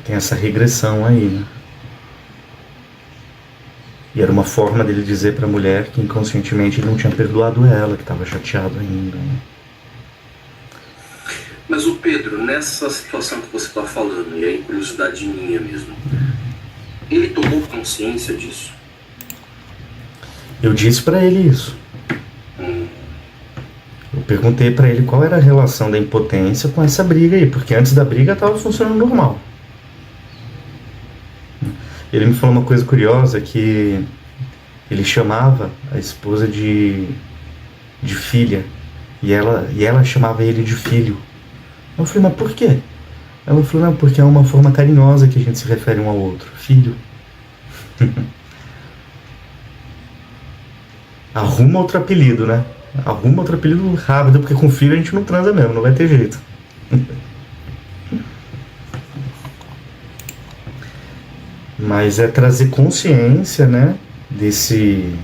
tem essa regressão aí, né? E era uma forma dele dizer para a mulher que inconscientemente ele não tinha perdoado ela, que estava chateado ainda. Né? Mas o Pedro, nessa situação que você está falando, e aí curiosidade minha mesmo, ele tomou consciência disso? Eu disse para ele isso. Eu perguntei para ele qual era a relação da impotência com essa briga aí, porque antes da briga estava funcionando normal. Ele me falou uma coisa curiosa, que ele chamava a esposa de filha, e ela chamava ele de filho. Eu falei, mas por quê? Ela falou, não, porque é uma forma carinhosa que a gente se refere um ao outro. Filho. Arruma outro apelido, né? Arruma outro apelido rápido, porque com filho a gente não transa mesmo, não vai ter jeito. Mas é trazer consciência, né, desse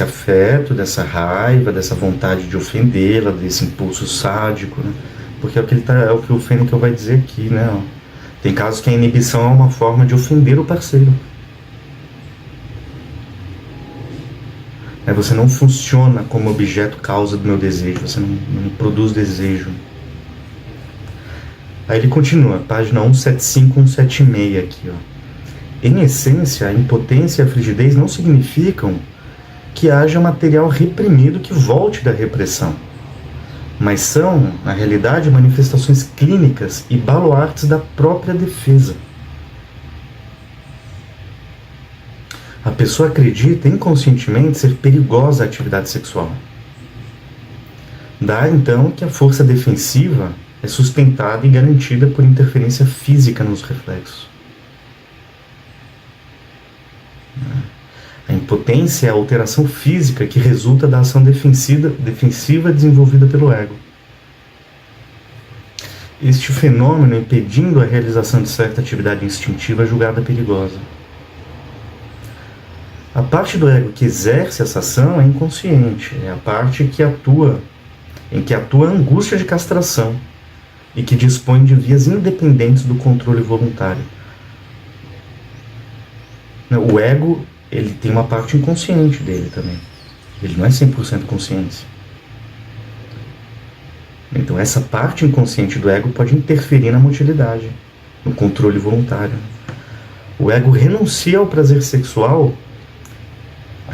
afeto, dessa raiva, dessa vontade de ofendê-la, desse impulso sádico, né? Porque é o que o Fênikel vai dizer aqui, né? Ó. Tem casos que a inibição é uma forma de ofender o parceiro. Você não funciona como objeto causa do meu desejo, você não produz desejo. Aí ele continua, página 175, 176 aqui, ó. Em essência, a impotência e a frigidez não significam que haja material reprimido que volte da repressão, mas são, na realidade, manifestações clínicas e baluartes da própria defesa. A pessoa acredita inconscientemente ser perigosa a atividade sexual. Dá, então, que a força defensiva é sustentada e garantida por interferência física nos reflexos. A impotência é a alteração física que resulta da ação defensiva desenvolvida pelo ego. Este fenômeno impedindo a realização de certa atividade instintiva julgada perigosa. A parte do ego que exerce essa ação é inconsciente, é a parte em que atua a angústia de castração e que dispõe de vias independentes do controle voluntário. O ego, ele tem uma parte inconsciente dele também. Ele não é 100% consciência. Então essa parte inconsciente do ego pode interferir na motilidade, no controle voluntário. O ego renuncia ao prazer sexual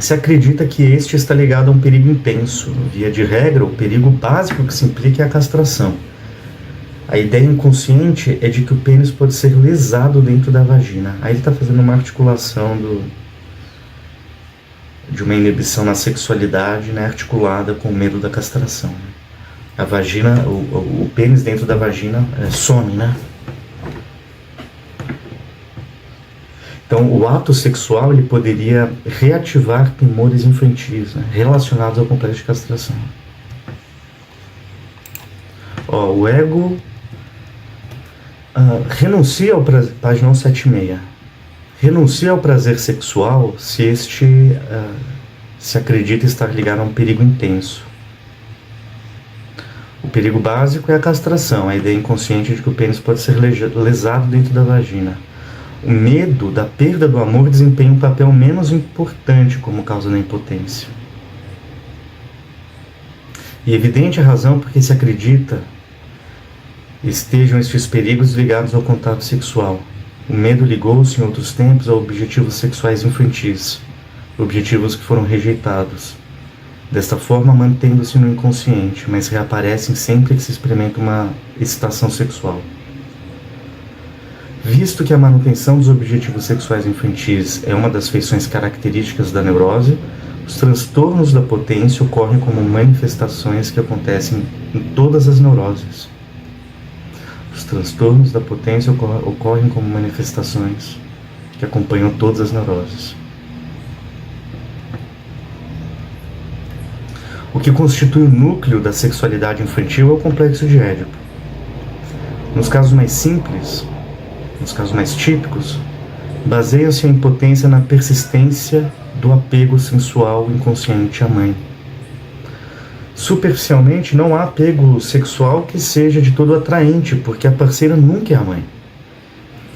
se acredita que este está ligado a um perigo intenso. Via de regra, o perigo básico que se implica é a castração. A ideia inconsciente é de que o pênis pode ser lesado dentro da vagina. Aí ele está fazendo uma articulação de uma inibição na sexualidade, né, articulada com o medo da castração. A vagina, o pênis dentro da vagina some, né? Então, o ato sexual ele poderia reativar temores infantis, né, relacionados ao complexo de castração. O ego renuncia ao prazer, página 176, renuncia ao prazer sexual se este se acredita estar ligado a um perigo intenso. O perigo básico é a castração, a ideia inconsciente de que o pênis pode ser lesado dentro da vagina. O medo da perda do amor desempenha um papel menos importante como causa da impotência. E evidente a razão porque se acredita estejam estes perigos ligados ao contato sexual. O medo ligou-se em outros tempos a objetivos sexuais infantis, objetivos que foram rejeitados. Desta forma, mantendo-se no inconsciente, mas reaparecem sempre que se experimenta uma excitação sexual. Visto que a manutenção dos objetivos sexuais infantis é uma das feições características da neurose, os transtornos da potência ocorrem como manifestações que acontecem em todas as neuroses. Os transtornos da potência ocorrem como manifestações que acompanham todas as neuroses. O que constitui o núcleo da sexualidade infantil é o complexo de Édipo. Nos casos mais simples, nos casos mais típicos, baseia-se a impotência na persistência do apego sensual inconsciente à mãe. Superficialmente, não há apego sexual que seja de todo atraente, porque a parceira nunca é a mãe.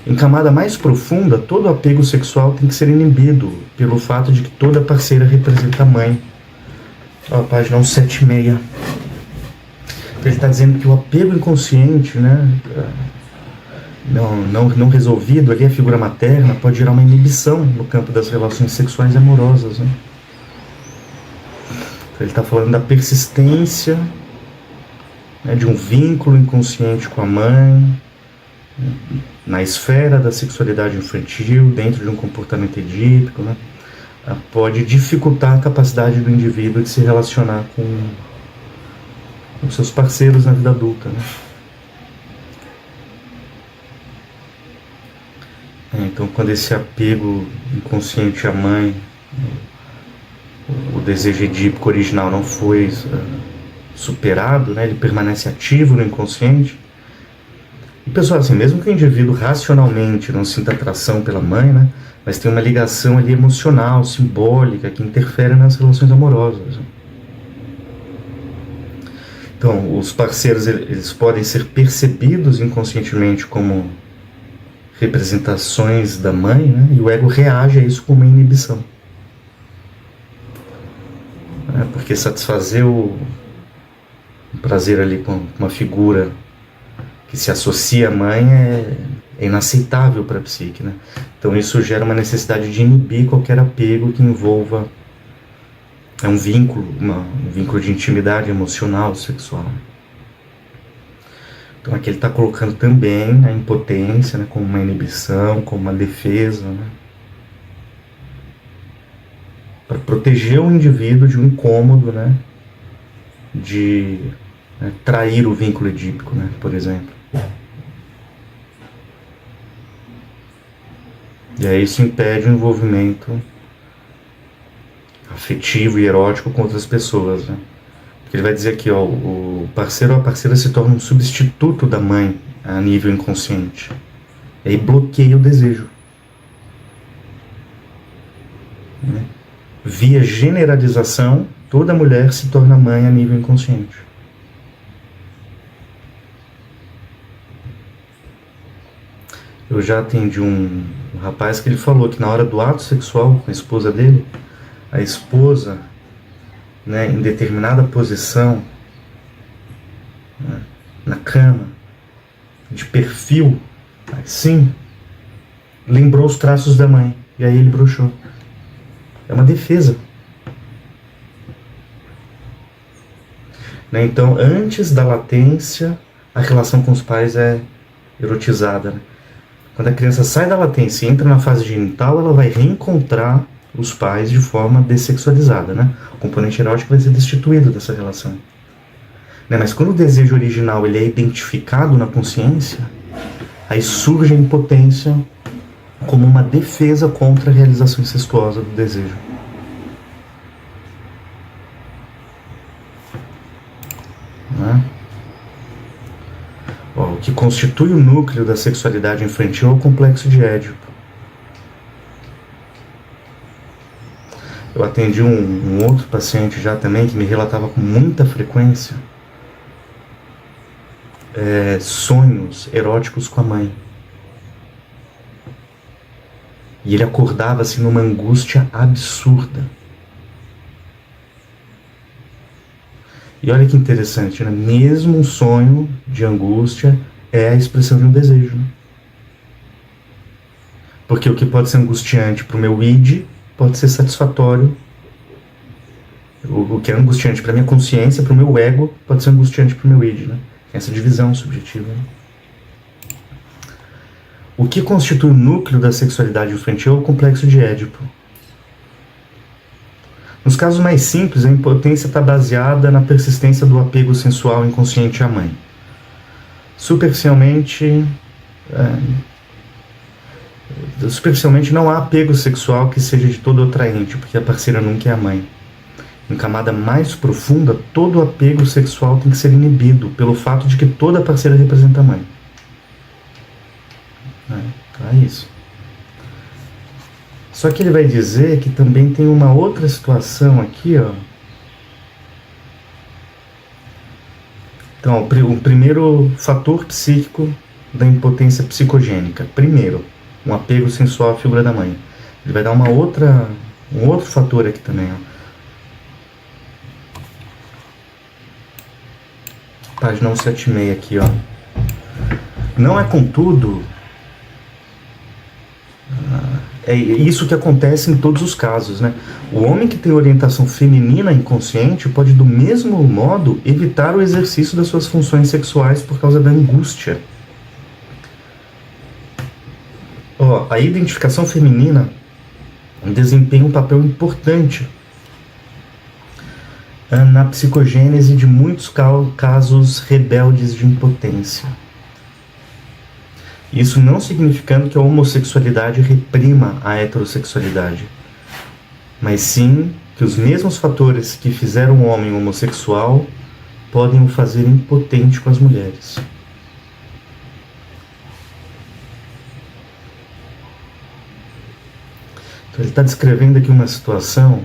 Em camada mais profunda, todo apego sexual tem que ser inibido pelo fato de que toda parceira representa a mãe. Ó, página 176. Ele está dizendo que o apego inconsciente, né, não resolvido, ali a figura materna, pode gerar uma inibição no campo das relações sexuais e amorosas, né? Ele está falando da persistência, né, de um vínculo inconsciente com a mãe, né, na esfera da sexualidade infantil, dentro de um comportamento edípico, né, pode dificultar a capacidade do indivíduo de se relacionar com seus parceiros na vida adulta, né? Então, quando esse apego inconsciente à mãe, o desejo edípico original não foi superado, né, ele permanece ativo no inconsciente. E pessoal, assim, mesmo que o indivíduo racionalmente não sinta atração pela mãe, né, mas tem uma ligação ali emocional, simbólica, que interfere nas relações amorosas. Então, os parceiros, eles podem ser percebidos inconscientemente como representações da mãe, né, e o ego reage a isso com uma inibição. Porque satisfazer o prazer ali com uma figura que se associa à mãe é inaceitável para a psique, né? Então isso gera uma necessidade de inibir qualquer apego que envolva um vínculo, um vínculo de intimidade emocional, sexual. Então aqui ele está colocando também a impotência, né, como uma inibição, como uma defesa, né, para proteger o indivíduo de um incômodo, né, de trair o vínculo edípico, né, por exemplo. E aí isso impede o envolvimento afetivo e erótico com outras pessoas, né? Porque ele vai dizer aqui, ó, o parceiro ou a parceira se torna um substituto da mãe a nível inconsciente. E aí bloqueia o desejo, né? Via generalização, toda mulher se torna mãe a nível inconsciente. Eu já atendi um rapaz que ele falou que na hora do ato sexual com a esposa dele, a esposa, né, em determinada posição, né, na cama, de perfil, assim, lembrou os traços da mãe, e aí ele broxou. É uma defesa. Né? Então, antes da latência, a relação com os pais é erotizada. Né? Quando a criança sai da latência e entra na fase genital, ela vai reencontrar os pais de forma dessexualizada. Né? O componente erótico vai ser destituído dessa relação. Né? Mas quando o desejo original ele é identificado na consciência, aí surge a impotência como uma defesa contra a realização incestuosa do desejo. Né? O que constitui o núcleo da sexualidade infantil é o complexo de Édipo. Eu atendi um outro paciente já também que me relatava com muita frequência sonhos eróticos com a mãe. E ele acordava assim numa angústia absurda. E olha que interessante, né? Mesmo um sonho de angústia é a expressão de um desejo. Né? Porque o que pode ser angustiante para o meu id pode ser satisfatório. O que é angustiante para minha consciência, para o meu ego, pode ser angustiante para o meu id, né? Essa divisão subjetiva, né? O que constitui o núcleo da sexualidade infantil é o complexo de Édipo. Nos casos mais simples, a impotência está baseada na persistência do apego sensual inconsciente à mãe. Superficialmente não há apego sexual que seja de todo atraente, porque a parceira nunca é a mãe. Em camada mais profunda, todo apego sexual tem que ser inibido pelo fato de que toda parceira representa a mãe. Então é isso. Só que ele vai dizer que também tem uma outra situação aqui, ó. Então, o primeiro fator psíquico da impotência psicogênica. Primeiro, um apego sensual à figura da mãe. Ele vai dar um outro fator aqui também, ó. Página 176 aqui, ó. Não é, contudo, é isso que acontece em todos os casos, né? O homem que tem orientação feminina inconsciente pode, do mesmo modo, evitar o exercício das suas funções sexuais por causa da angústia. A identificação feminina desempenha um papel importante na psicogênese de muitos casos rebeldes de impotência. Isso não significando que a homossexualidade reprima a heterossexualidade, mas sim que os mesmos fatores que fizeram o homem homossexual podem o fazer impotente com as mulheres. Então ele está descrevendo aqui uma situação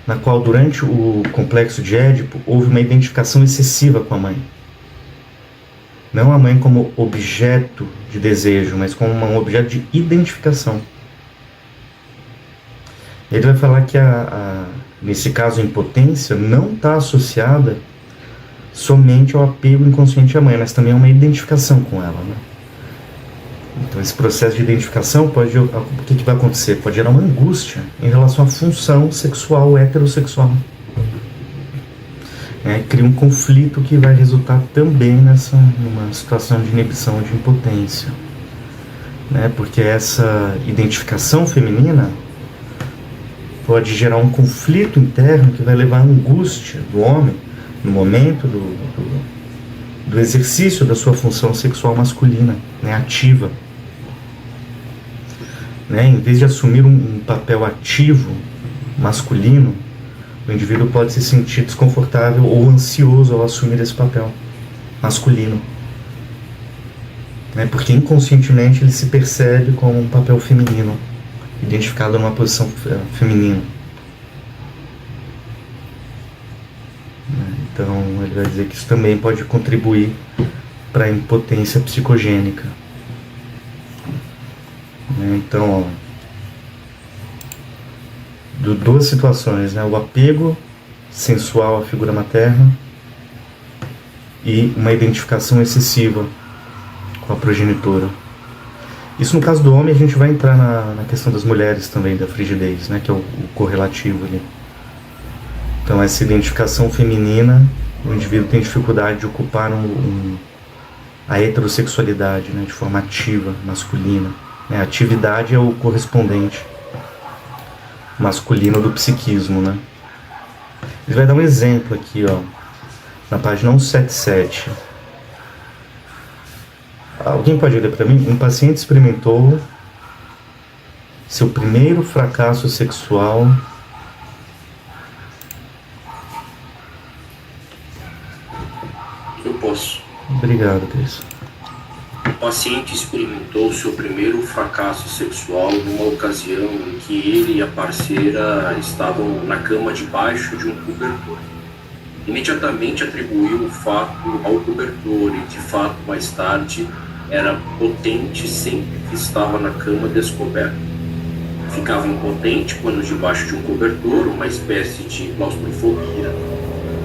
na qual, durante o complexo de Édipo, houve uma identificação excessiva com a mãe. Não a mãe como objeto de desejo, mas como um objeto de identificação. Ele vai falar que, nesse caso, a impotência não está associada somente ao apego inconsciente à mãe, mas também a uma identificação com ela, né? Então, esse processo de identificação pode... O que vai acontecer? Pode gerar uma angústia em relação à função sexual heterossexual. Cria um conflito que vai resultar também numa situação de inibição de impotência. Porque essa identificação feminina pode gerar um conflito interno que vai levar à angústia do homem no momento do exercício da sua função sexual masculina, ativa. Em vez de assumir um papel ativo masculino, o indivíduo pode se sentir desconfortável ou ansioso ao assumir esse papel masculino. Porque inconscientemente ele se percebe como um papel feminino, identificado numa posição feminina. Então ele vai dizer que isso também pode contribuir para a impotência psicogênica. Então, duas situações, o apego sensual à figura materna e uma identificação excessiva com a progenitora. Isso no caso do homem. A gente vai entrar na questão das mulheres também, da frigidez, que é o correlativo ali. Então, essa identificação feminina, o indivíduo tem dificuldade de ocupar a heterossexualidade, de forma ativa, masculina. A atividade é o correspondente masculino do psiquismo, Ele vai dar um exemplo aqui, na página 177. Alguém pode ler para mim? Um paciente experimentou seu primeiro fracasso sexual Eu posso. Obrigado, Cris. O paciente experimentou seu primeiro fracasso sexual numa ocasião em que ele e a parceira estavam na cama debaixo de um cobertor. Imediatamente atribuiu o fato ao cobertor e, de fato, mais tarde, era potente sempre que estava na cama descoberto. Ficava impotente quando debaixo de um cobertor, uma espécie de claustrofobia.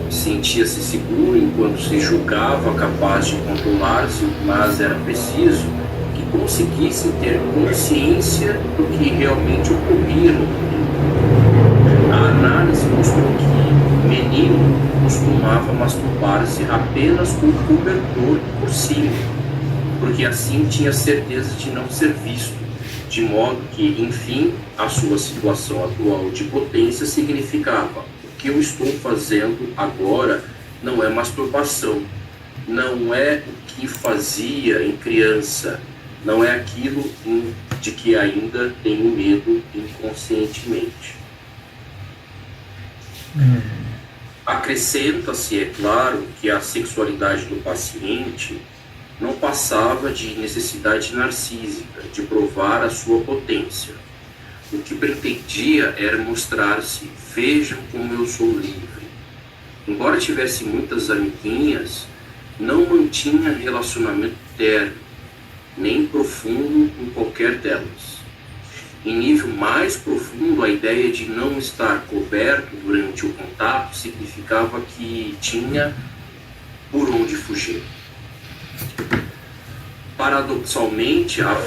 Sentia-se seguro enquanto se julgava capaz de controlar-se, mas era preciso que conseguissem ter consciência do que realmente ocorria no mundo. A análise mostrou que menino costumava masturbar-se apenas com o cobertor por cima, porque assim tinha certeza de não ser visto, de modo que, enfim, a sua situação atual de potência significava: o que eu estou fazendo agora não é masturbação, não é o que fazia em criança, não é aquilo de que ainda tenho medo inconscientemente. Acrescenta-se, é claro, que a sexualidade do paciente não passava de necessidade narcísica de provar a sua potência. O que pretendia era mostrar-se: vejam como eu sou livre. Embora tivesse muitas amiguinhas, não mantinha relacionamento terno, nem profundo com qualquer delas. Em nível mais profundo, a ideia de não estar coberto durante o contato significava que tinha por onde fugir. Paradoxalmente, a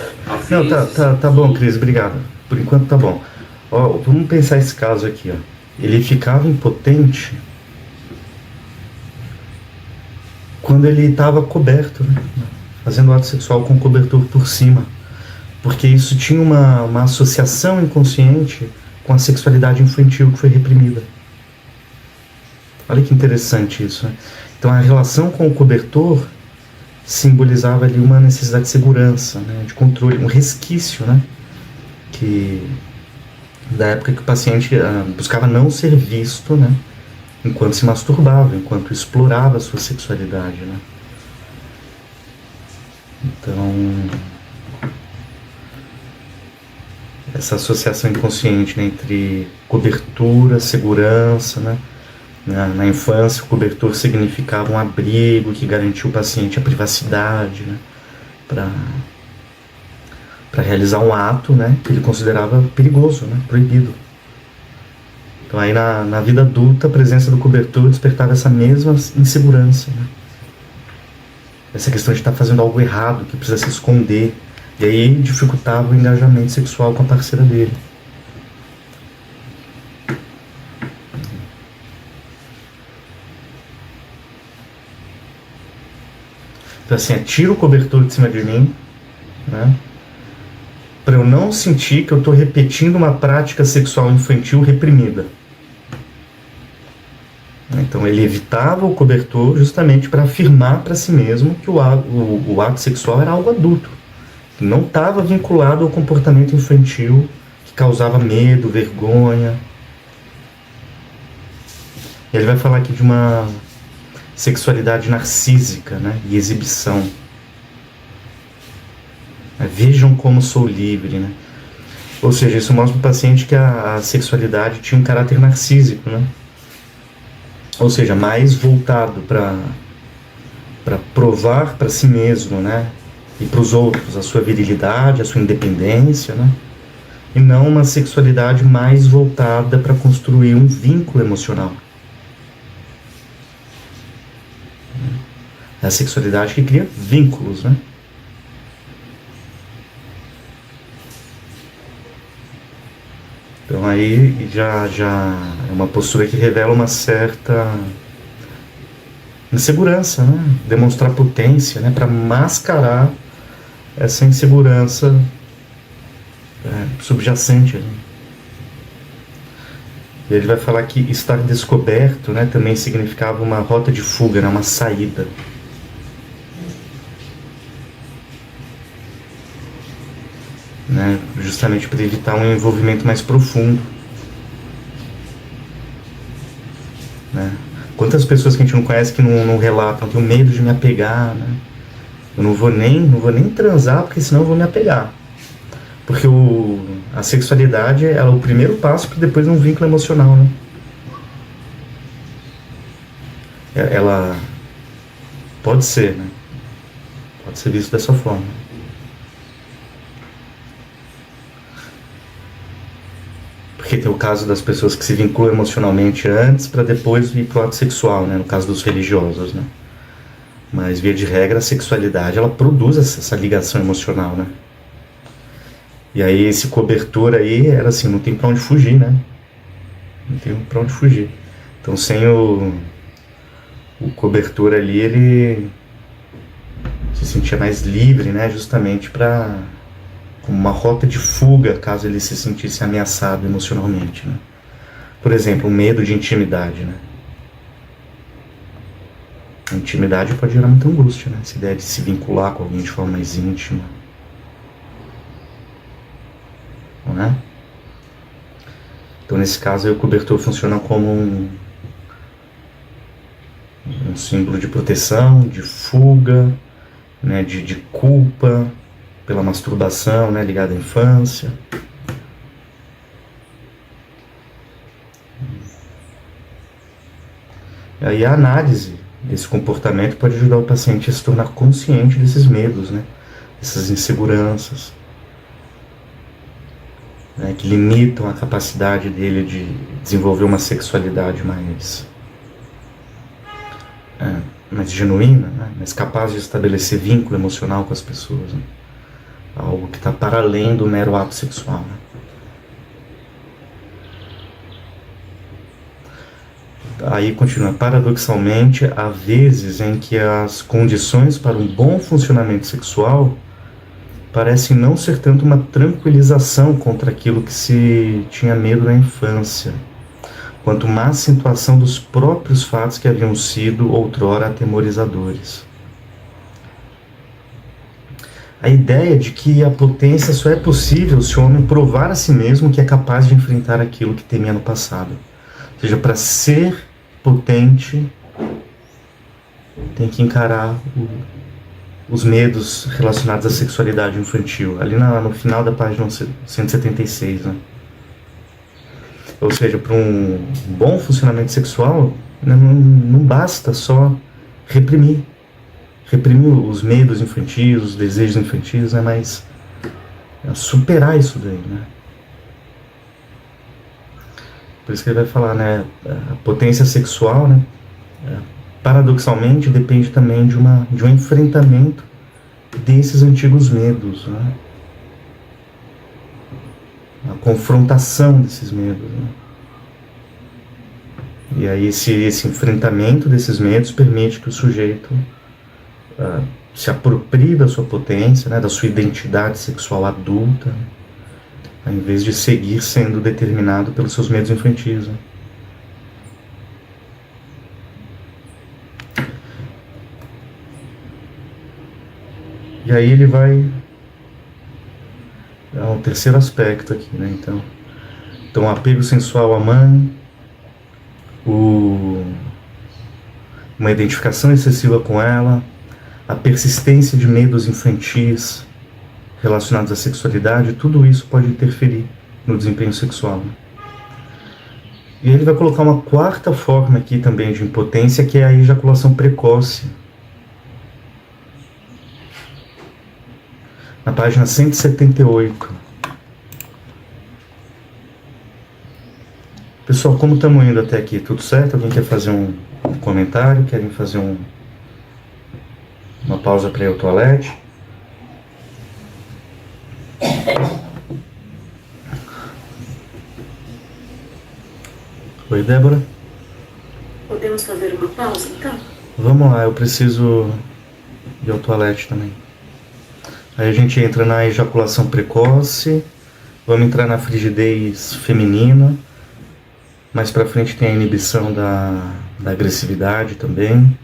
Não, vezes... tá bom, Cris, obrigado. Por enquanto tá bom. Ó, vamos pensar esse caso aqui, ó. Ele ficava impotente quando ele estava coberto, né? Fazendo ato sexual com cobertor por cima, porque isso tinha uma associação inconsciente com a sexualidade infantil que foi reprimida. Olha que interessante isso, né? Então a relação com o cobertor simbolizava ali uma necessidade de segurança, né? De controle, um resquício, né? Da época que o paciente buscava não ser visto, né? Enquanto se masturbava, enquanto explorava a sua sexualidade, né? Então, essa associação inconsciente, né, entre cobertura, segurança, né? Na infância, o cobertor significava um abrigo que garantia ao paciente a privacidade, né? Para realizar um ato, né, que ele considerava perigoso, né, proibido. Então aí na vida adulta a presença do cobertor despertava essa mesma insegurança, né? Essa questão de estar fazendo algo errado, que precisa se esconder, e aí dificultava o engajamento sexual com a parceira dele. Então assim, tira o cobertor de cima de mim, né? Para eu não sentir que eu estou repetindo uma prática sexual infantil reprimida. Então ele evitava o cobertor justamente para afirmar para si mesmo que o ato sexual era algo adulto, que não estava vinculado ao comportamento infantil que causava medo, vergonha. Ele vai falar aqui de uma sexualidade narcísica, né, e exibição. Vejam como sou livre, né? Ou seja, isso mostra para o paciente que a sexualidade tinha um caráter narcísico, né? Ou seja, mais voltado para provar para si mesmo, né? E para os outros a sua virilidade, a sua independência, né? E não uma sexualidade mais voltada para construir um vínculo emocional. É a sexualidade que cria vínculos, né? Então aí já é uma postura que revela uma certa insegurança, né? Demonstrar potência, né? Para mascarar essa insegurança subjacente. Né? E ele vai falar que estar descoberto, né, também significava uma rota de fuga, né? Uma saída. Né, justamente para evitar um envolvimento mais profundo, né? Quantas pessoas que a gente não conhece que não relatam, tenho medo de me apegar, né? Eu não vou nem transar porque senão eu vou me apegar, porque a sexualidade é o primeiro passo para depois um vínculo emocional, né? Ela pode ser, né? Pode ser visto dessa forma. Porque tem o caso das pessoas que se vinculam emocionalmente antes para depois ir para o ato sexual, né? No caso dos religiosos, né? Mas, via de regra, a sexualidade, ela produz essa ligação emocional, né? E aí, esse cobertor aí, era assim, não tem pra onde fugir, né? Não tem pra onde fugir. Então, sem o cobertor ali, ele se sentia mais livre, né? Justamente como uma rota de fuga, caso ele se sentisse ameaçado emocionalmente, né? Por exemplo, o medo de intimidade, né? A intimidade pode gerar muita angústia, né? Essa ideia de se vincular com alguém de forma mais íntima. Não é? Então, nesse caso, o cobertor funciona como um símbolo de proteção, de fuga, né? De culpa pela masturbação, né? Ligada à infância. E aí a análise desse comportamento pode ajudar o paciente a se tornar consciente desses medos, né? Dessas inseguranças, né? Que limitam a capacidade dele de desenvolver uma sexualidade mais genuína, né? Mais capaz de estabelecer vínculo emocional com as pessoas, né? Algo que está para além do mero ato sexual, né? Aí continua, paradoxalmente, há vezes em que as condições para um bom funcionamento sexual parecem não ser tanto uma tranquilização contra aquilo que se tinha medo na infância, quanto uma acentuação dos próprios fatos que haviam sido outrora atemorizadores. A ideia de que a potência só é possível se o homem provar a si mesmo que é capaz de enfrentar aquilo que temia no passado. Ou seja, para ser potente, tem que encarar os medos relacionados à sexualidade infantil. Ali no final da página 176, né? Ou seja, para um bom funcionamento sexual, não basta só reprimir os medos infantis, os desejos infantis, né? Mas superar isso daí, né? Por isso que ele vai falar, né? A potência sexual, né? Paradoxalmente, depende também de um enfrentamento desses antigos medos, né? A confrontação desses medos, né? E aí esse enfrentamento desses medos permite que o sujeito se aproprie da sua potência, né? Da sua identidade sexual adulta, né? Ao invés de seguir sendo determinado pelos seus medos infantis, né? E aí ele vai dar um terceiro aspecto aqui, né? Então, apego sensual à mãe, uma identificação excessiva com ela, a persistência de medos infantis relacionados à sexualidade, tudo isso pode interferir no desempenho sexual, né? E ele vai colocar uma quarta forma aqui também de impotência, que é a ejaculação precoce. Na página 178. Pessoal, como estamos indo até aqui? Tudo certo? Alguém quer fazer um comentário? Querem fazer uma pausa para ir ao toalete? Oi, Débora? Podemos fazer uma pausa, então? Vamos lá, eu preciso ir ao toalete também. Aí a gente entra na ejaculação precoce, vamos entrar na frigidez feminina, mais pra frente tem a inibição da agressividade também.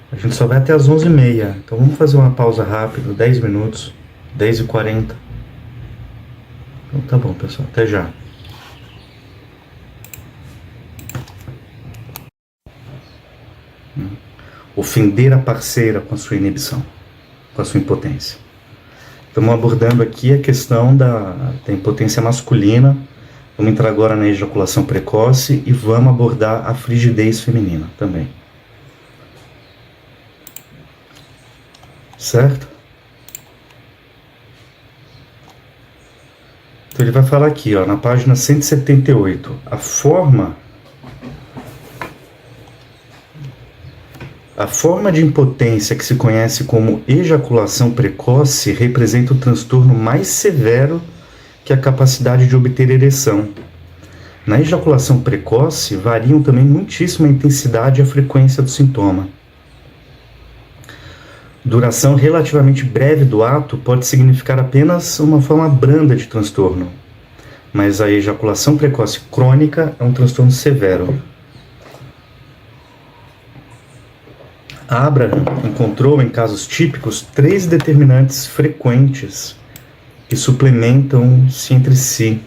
A gente só vai até as 11h30, então vamos fazer uma pausa rápida, 10 minutos, 10h40. Então tá bom, pessoal, até já. Ofender a parceira com a sua inibição, com a sua impotência. Estamos abordando aqui a questão da impotência masculina. Vamos entrar agora na ejaculação precoce e vamos abordar a frigidez feminina também. Certo? Então ele vai falar aqui, ó, na página 178, a forma forma de impotência que se conhece como ejaculação precoce representa o transtorno mais severo que a capacidade de obter ereção. Na ejaculação precoce, variam também muitíssimo a intensidade e a frequência do sintoma. Duração relativamente breve do ato pode significar apenas uma forma branda de transtorno, mas a ejaculação precoce crônica é um transtorno severo. Abraham encontrou em casos típicos 3 determinantes frequentes que suplementam-se entre si.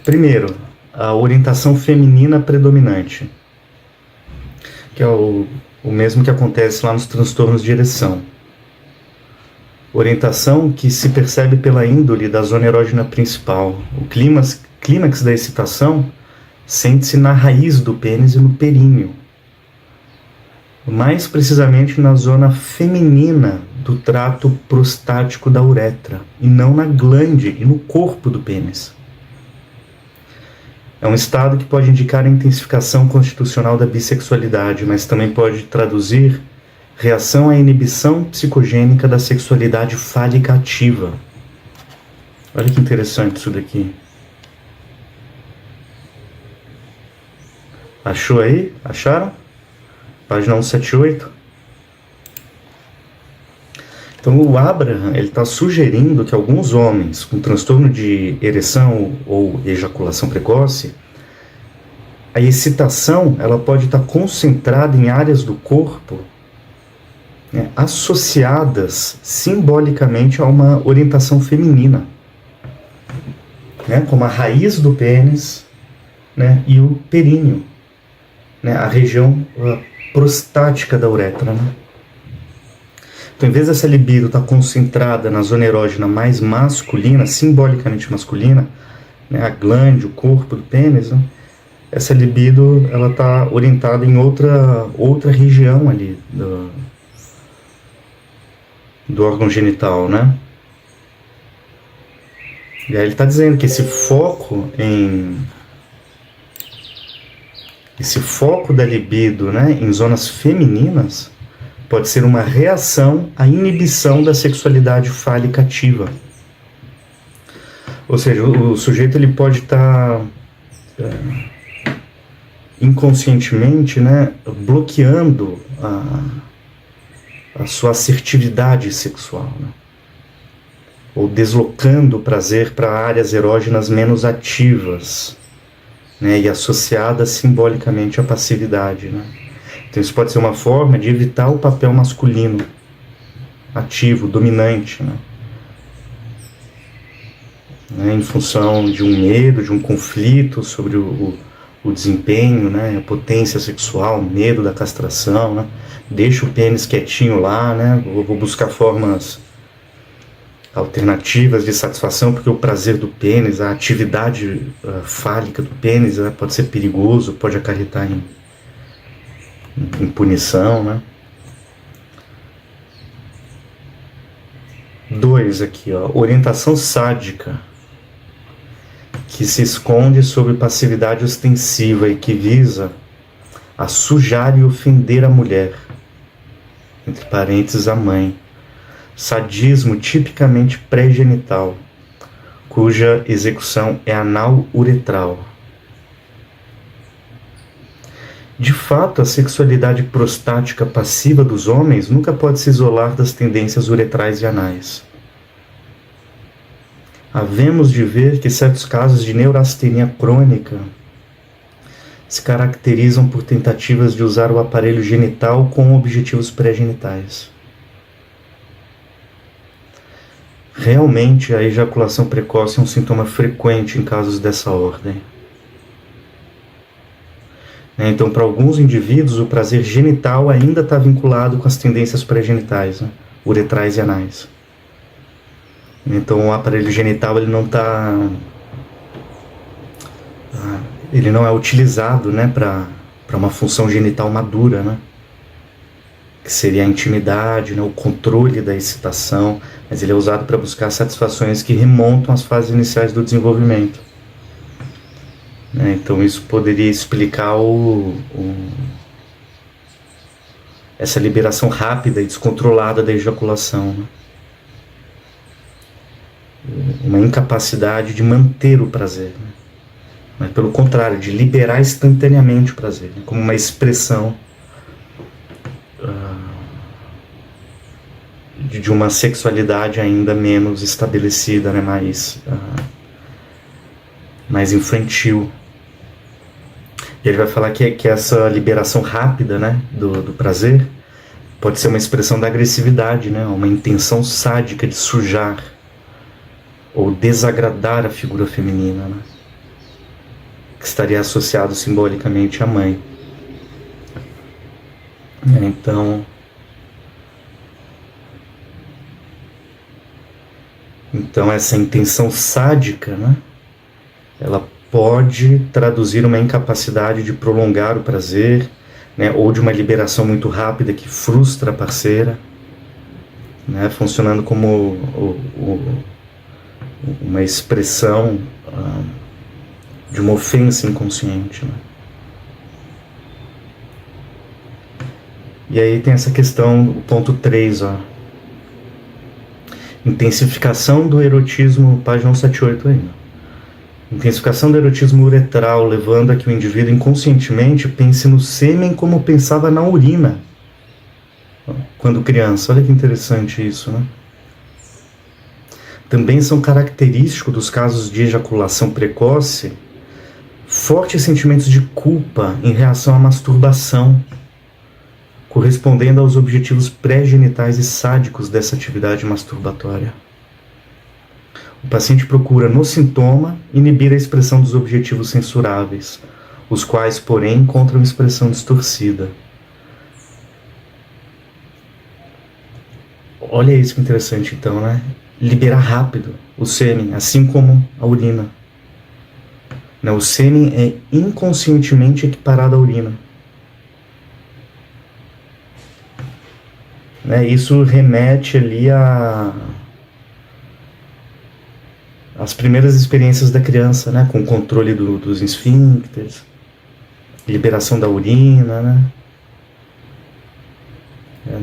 Primeiro, a orientação feminina predominante, que é o mesmo que acontece lá nos transtornos de ereção. Orientação que se percebe pela índole da zona erógena principal. O clímax da excitação sente-se na raiz do pênis e no períneo, mais precisamente na zona feminina do trato prostático da uretra, e não na glande e no corpo do pênis. É um estado que pode indicar a intensificação constitucional da bissexualidade, mas também pode traduzir reação à inibição psicogênica da sexualidade fálica ativa. Olha que interessante isso daqui. Achou aí? Acharam? Página 178. Então o Abraham está sugerindo que alguns homens com transtorno de ereção ou ejaculação precoce, a excitação ela pode estar concentrada em áreas do corpo, né, associadas simbolicamente a uma orientação feminina, né, como a raiz do pênis, né, e o períneo, né, a região prostática da uretra, né? Então, em vez dessa libido estar concentrada na zona erógena mais masculina, simbolicamente masculina, né, a glande, o corpo do pênis, né, essa libido ela está orientada em outra região ali do órgão genital, né? E aí ele está dizendo que esse foco da libido, né, em zonas femininas pode ser uma reação à inibição da sexualidade fálica ativa. Ou seja, o sujeito ele pode estar inconscientemente, né, bloqueando a sua assertividade sexual, né, ou deslocando o prazer para áreas erógenas menos ativas, né, e associadas simbolicamente à passividade, né. Então isso pode ser uma forma de evitar o papel masculino, ativo, dominante, né? Em função de um medo, de um conflito sobre o desempenho, né? A potência sexual, medo da castração, né? Deixa o pênis quietinho lá, né? Vou buscar formas alternativas de satisfação, porque o prazer do pênis, a atividade fálica do pênis, né, pode ser perigoso, pode acarretar em punição, né? 2 aqui, ó, orientação sádica, que se esconde sob passividade ostensiva e que visa a sujar e ofender a mulher, entre parênteses a mãe. Sadismo tipicamente pré-genital, cuja execução é anal-uretral. De fato, a sexualidade prostática passiva dos homens nunca pode se isolar das tendências uretrais e anais. Havemos de ver que certos casos de neurastenia crônica se caracterizam por tentativas de usar o aparelho genital com objetivos pré-genitais. Realmente, a ejaculação precoce é um sintoma frequente em casos dessa ordem. Então, para alguns indivíduos, o prazer genital ainda está vinculado com as tendências pré-genitais, né, uretrais e anais. Então, o aparelho genital ele não é utilizado, né, para uma função genital madura, né, que seria a intimidade, né, o controle da excitação, mas ele é usado para buscar satisfações que remontam às fases iniciais do desenvolvimento. Então isso poderia explicar essa liberação rápida e descontrolada da ejaculação, né? Uma incapacidade de manter o prazer, né? Mas pelo contrário, de liberar instantaneamente o prazer, né? Como uma expressão de uma sexualidade ainda menos estabelecida, né? Mais infantil. E ele vai falar que essa liberação rápida, né, do prazer pode ser uma expressão da agressividade, né, uma intenção sádica de sujar ou desagradar a figura feminina, né, que estaria associado simbolicamente à mãe. Então essa intenção sádica, né, ela pode traduzir uma incapacidade de prolongar o prazer, né, ou de uma liberação muito rápida que frustra a parceira, né, funcionando como uma expressão de uma ofensa inconsciente, né. E aí tem essa questão, o ponto 3, ó. Intensificação do erotismo, página 178 ainda. Intensificação do erotismo uretral, levando a que o indivíduo inconscientemente pense no sêmen como pensava na urina quando criança. Olha que interessante isso, né? Também são característicos dos casos de ejaculação precoce fortes sentimentos de culpa em reação à masturbação, correspondendo aos objetivos pré-genitais e sádicos dessa atividade masturbatória. O paciente procura, no sintoma, inibir a expressão dos objetivos censuráveis, os quais, porém, encontram expressão distorcida. Olha isso que interessante, então, né? Liberar rápido o sêmen, assim como a urina. O sêmen é inconscientemente equiparado à urina. Isso remete ali às primeiras experiências da criança, né, com o controle dos esfíncteres, liberação da urina, né?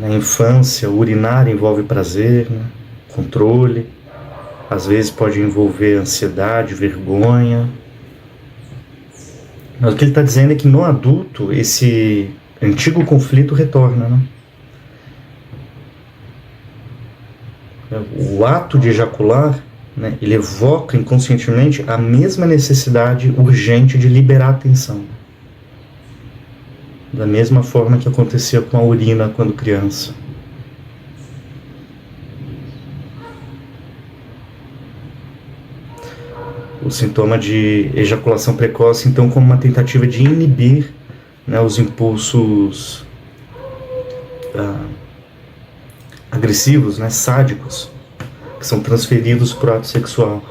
Na infância, urinar envolve prazer, né? Controle, às vezes pode envolver ansiedade, vergonha. Mas o que ele está dizendo é que no adulto esse antigo conflito retorna, né? O ato de ejacular, né, ele evoca inconscientemente a mesma necessidade urgente de liberar a tensão. Da mesma forma que acontecia com a urina quando criança. O sintoma de ejaculação precoce, então, como uma tentativa de inibir, né, os impulsos agressivos, né, sádicos, que são transferidos para o ato sexual.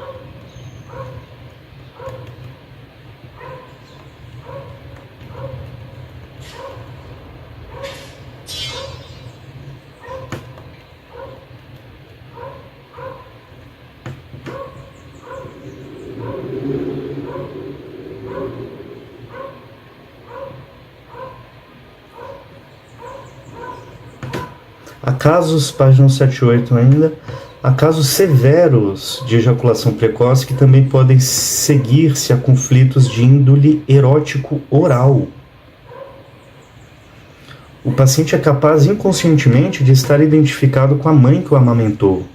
Há casos, página 78 ainda, há casos severos de ejaculação precoce que também podem seguir-se a conflitos de índole erótico oral. O paciente é capaz inconscientemente de estar identificado com a mãe que o amamentou.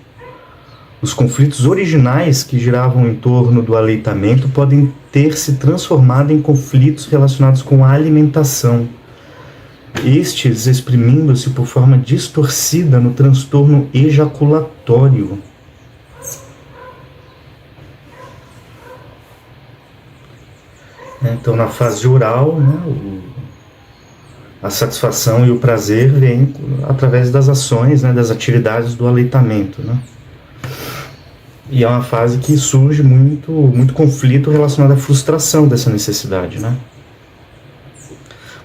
Os conflitos originais que giravam em torno do aleitamento podem ter se transformado em conflitos relacionados com a alimentação, estes exprimindo-se por forma distorcida no transtorno ejaculatório. Então, na fase oral, né, a satisfação e o prazer vêm através das ações, né, das atividades do aleitamento, né? E é uma fase que surge muito conflito relacionado à frustração dessa necessidade, né?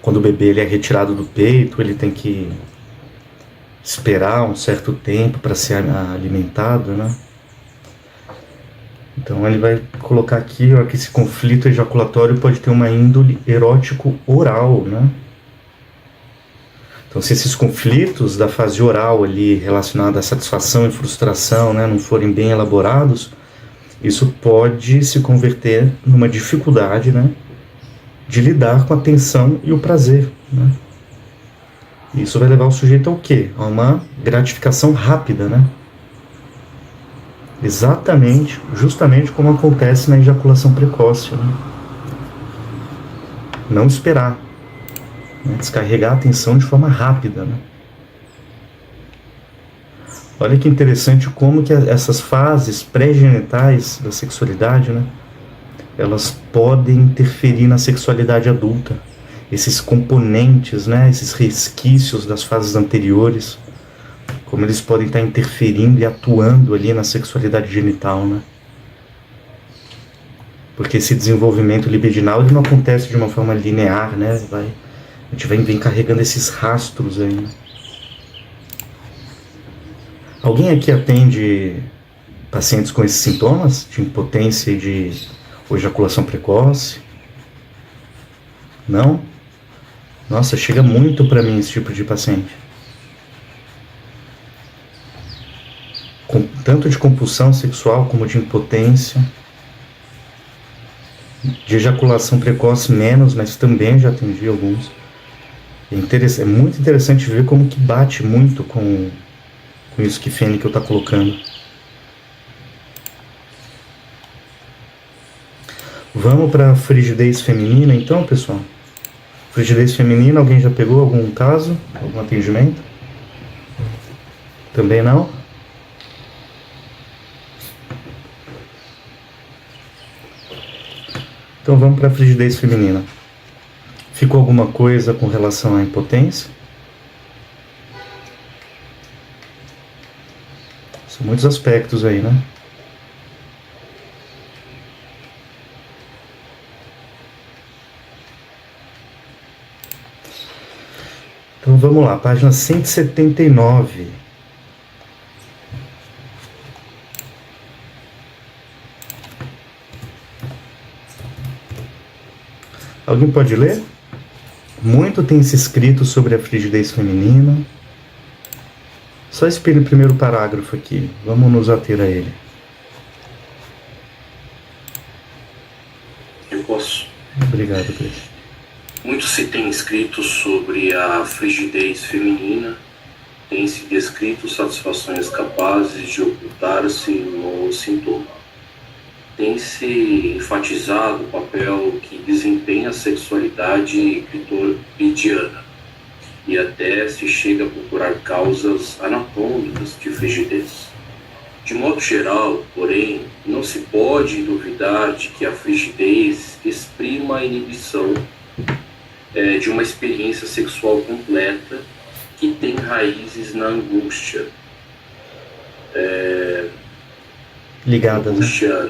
Quando o bebê ele é retirado do peito, ele tem que esperar um certo tempo para ser alimentado, né? Então ele vai colocar aqui, ó, que esse conflito ejaculatório pode ter uma índole erótico oral, né? Então Então, se esses conflitos da fase oral ali, relacionados à satisfação e frustração, né, não forem bem elaborados, isso pode se converter numa dificuldade, né, de lidar com a tensão e o prazer, né? Isso vai levar o sujeito ao quê? A uma gratificação rápida, né? Exatamente, justamente como acontece na ejaculação precoce, né? Não esperar, né? Descarregar a atenção de forma rápida, né? Olha que interessante como que essas fases pré-genitais da sexualidade, né, elas podem interferir na sexualidade adulta. Esses componentes, né, esses resquícios das fases anteriores, como eles podem estar interferindo e atuando ali na sexualidade genital, né? Porque esse desenvolvimento libidinal ele não acontece de uma forma linear, né? A gente vem carregando esses rastros aí, né? Alguém aqui atende pacientes com esses sintomas de impotência e de ejaculação precoce? Não? Nossa, chega muito para mim esse tipo de paciente. Tanto de compulsão sexual como de impotência. De ejaculação precoce menos, mas também já atendi alguns. É muito interessante ver como que bate muito com isso que Fênikel está colocando. Vamos para a frigidez feminina então, pessoal? Frigidez feminina, alguém já pegou algum caso? Algum atendimento? Também não? Então vamos para a frigidez feminina. Ficou alguma coisa com relação à impotência? São muitos aspectos aí, né? Então vamos lá, página 179. Alguém pode ler? Muito tem se escrito sobre a frigidez feminina. Só esse primeiro parágrafo aqui, vamos nos ater a ele. Eu posso. Obrigado, Cris. Muito se tem escrito sobre a frigidez feminina, tem-se descrito satisfações capazes de ocultar-se no sintoma. Tem-se enfatizado o papel que desempenha a sexualidade clitoridiana, e até se chega a procurar causas anatômicas de frigidez. De modo geral, porém, não se pode duvidar de que a frigidez exprima a inibição de uma experiência sexual completa que tem raízes na angústia. Ligadas, angústia,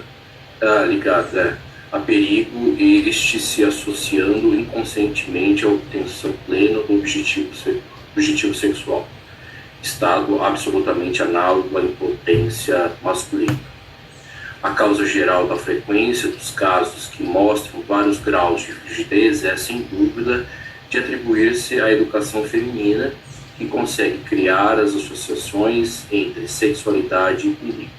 né? Ligada a perigo, e este se associando inconscientemente à obtenção plena do objetivo sexual. Estado absolutamente análogo à impotência masculina. A causa geral da frequência dos casos que mostram vários graus de frigidez é, sem dúvida, de atribuir-se à educação feminina, que consegue criar as associações entre sexualidade e perigo.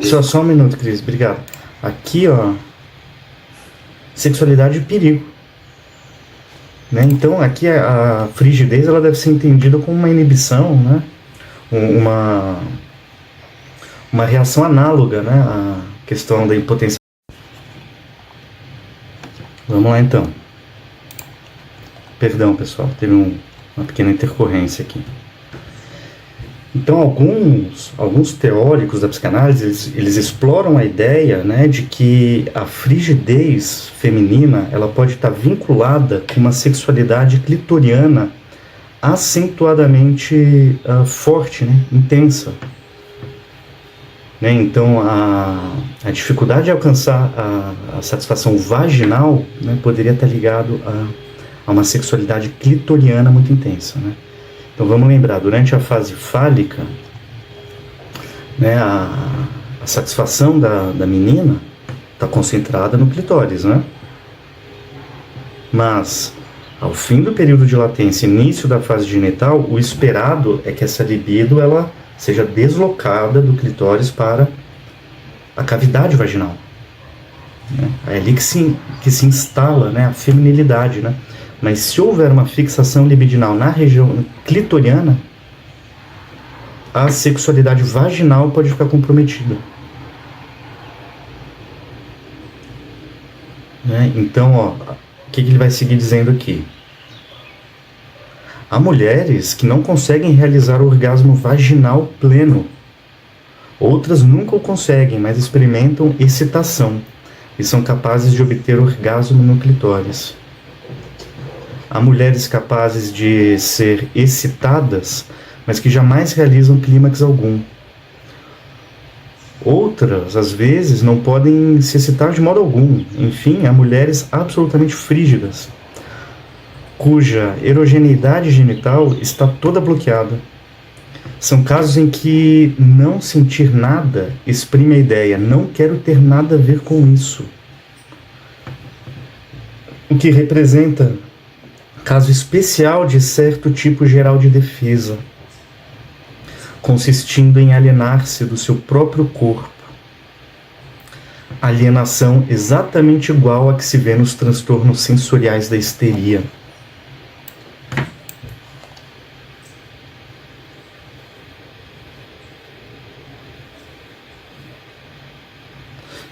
Só um minuto, Cris, obrigado. Aqui, ó, sexualidade e perigo. Né? Então, aqui a frigidez ela deve ser entendida como uma inibição, né? Uma reação análoga, né, à questão da impotência. Vamos lá então. Perdão, pessoal, teve uma pequena intercorrência aqui. Então, alguns teóricos da psicanálise, eles exploram a ideia, né, de que a frigidez feminina ela pode estar vinculada com uma sexualidade clitoriana acentuadamente forte, né, intensa. Né? Então, a dificuldade de alcançar a satisfação vaginal, né, poderia estar ligado a uma sexualidade clitoriana muito intensa. Né? Então, vamos lembrar, durante a fase fálica, né, a satisfação da menina está concentrada no clitóris, né? Mas Ao fim do período de latência, início da fase genital, o esperado é que essa libido ela seja deslocada do clitóris para a cavidade vaginal. Né? É ali que se instala, né, a feminilidade. Né? Mas se houver uma fixação libidinal na região clitoriana, a sexualidade vaginal pode ficar comprometida. Né? Então, o que ele vai seguir dizendo aqui? Há mulheres que não conseguem realizar o orgasmo vaginal pleno. Outras nunca o conseguem, mas experimentam excitação e são capazes de obter orgasmo no clitóris. Há mulheres capazes de ser excitadas, mas que jamais realizam clímax algum. Outras, às vezes, não podem se excitar de modo algum. Enfim, há mulheres absolutamente frígidas, cuja erogeneidade genital está toda bloqueada. São casos em que não sentir nada exprime a ideia, não quero ter nada a ver com isso. O que representa caso especial de certo tipo geral de defesa, consistindo em alienar-se do seu próprio corpo. Alienação exatamente igual a que se vê nos transtornos sensoriais da histeria.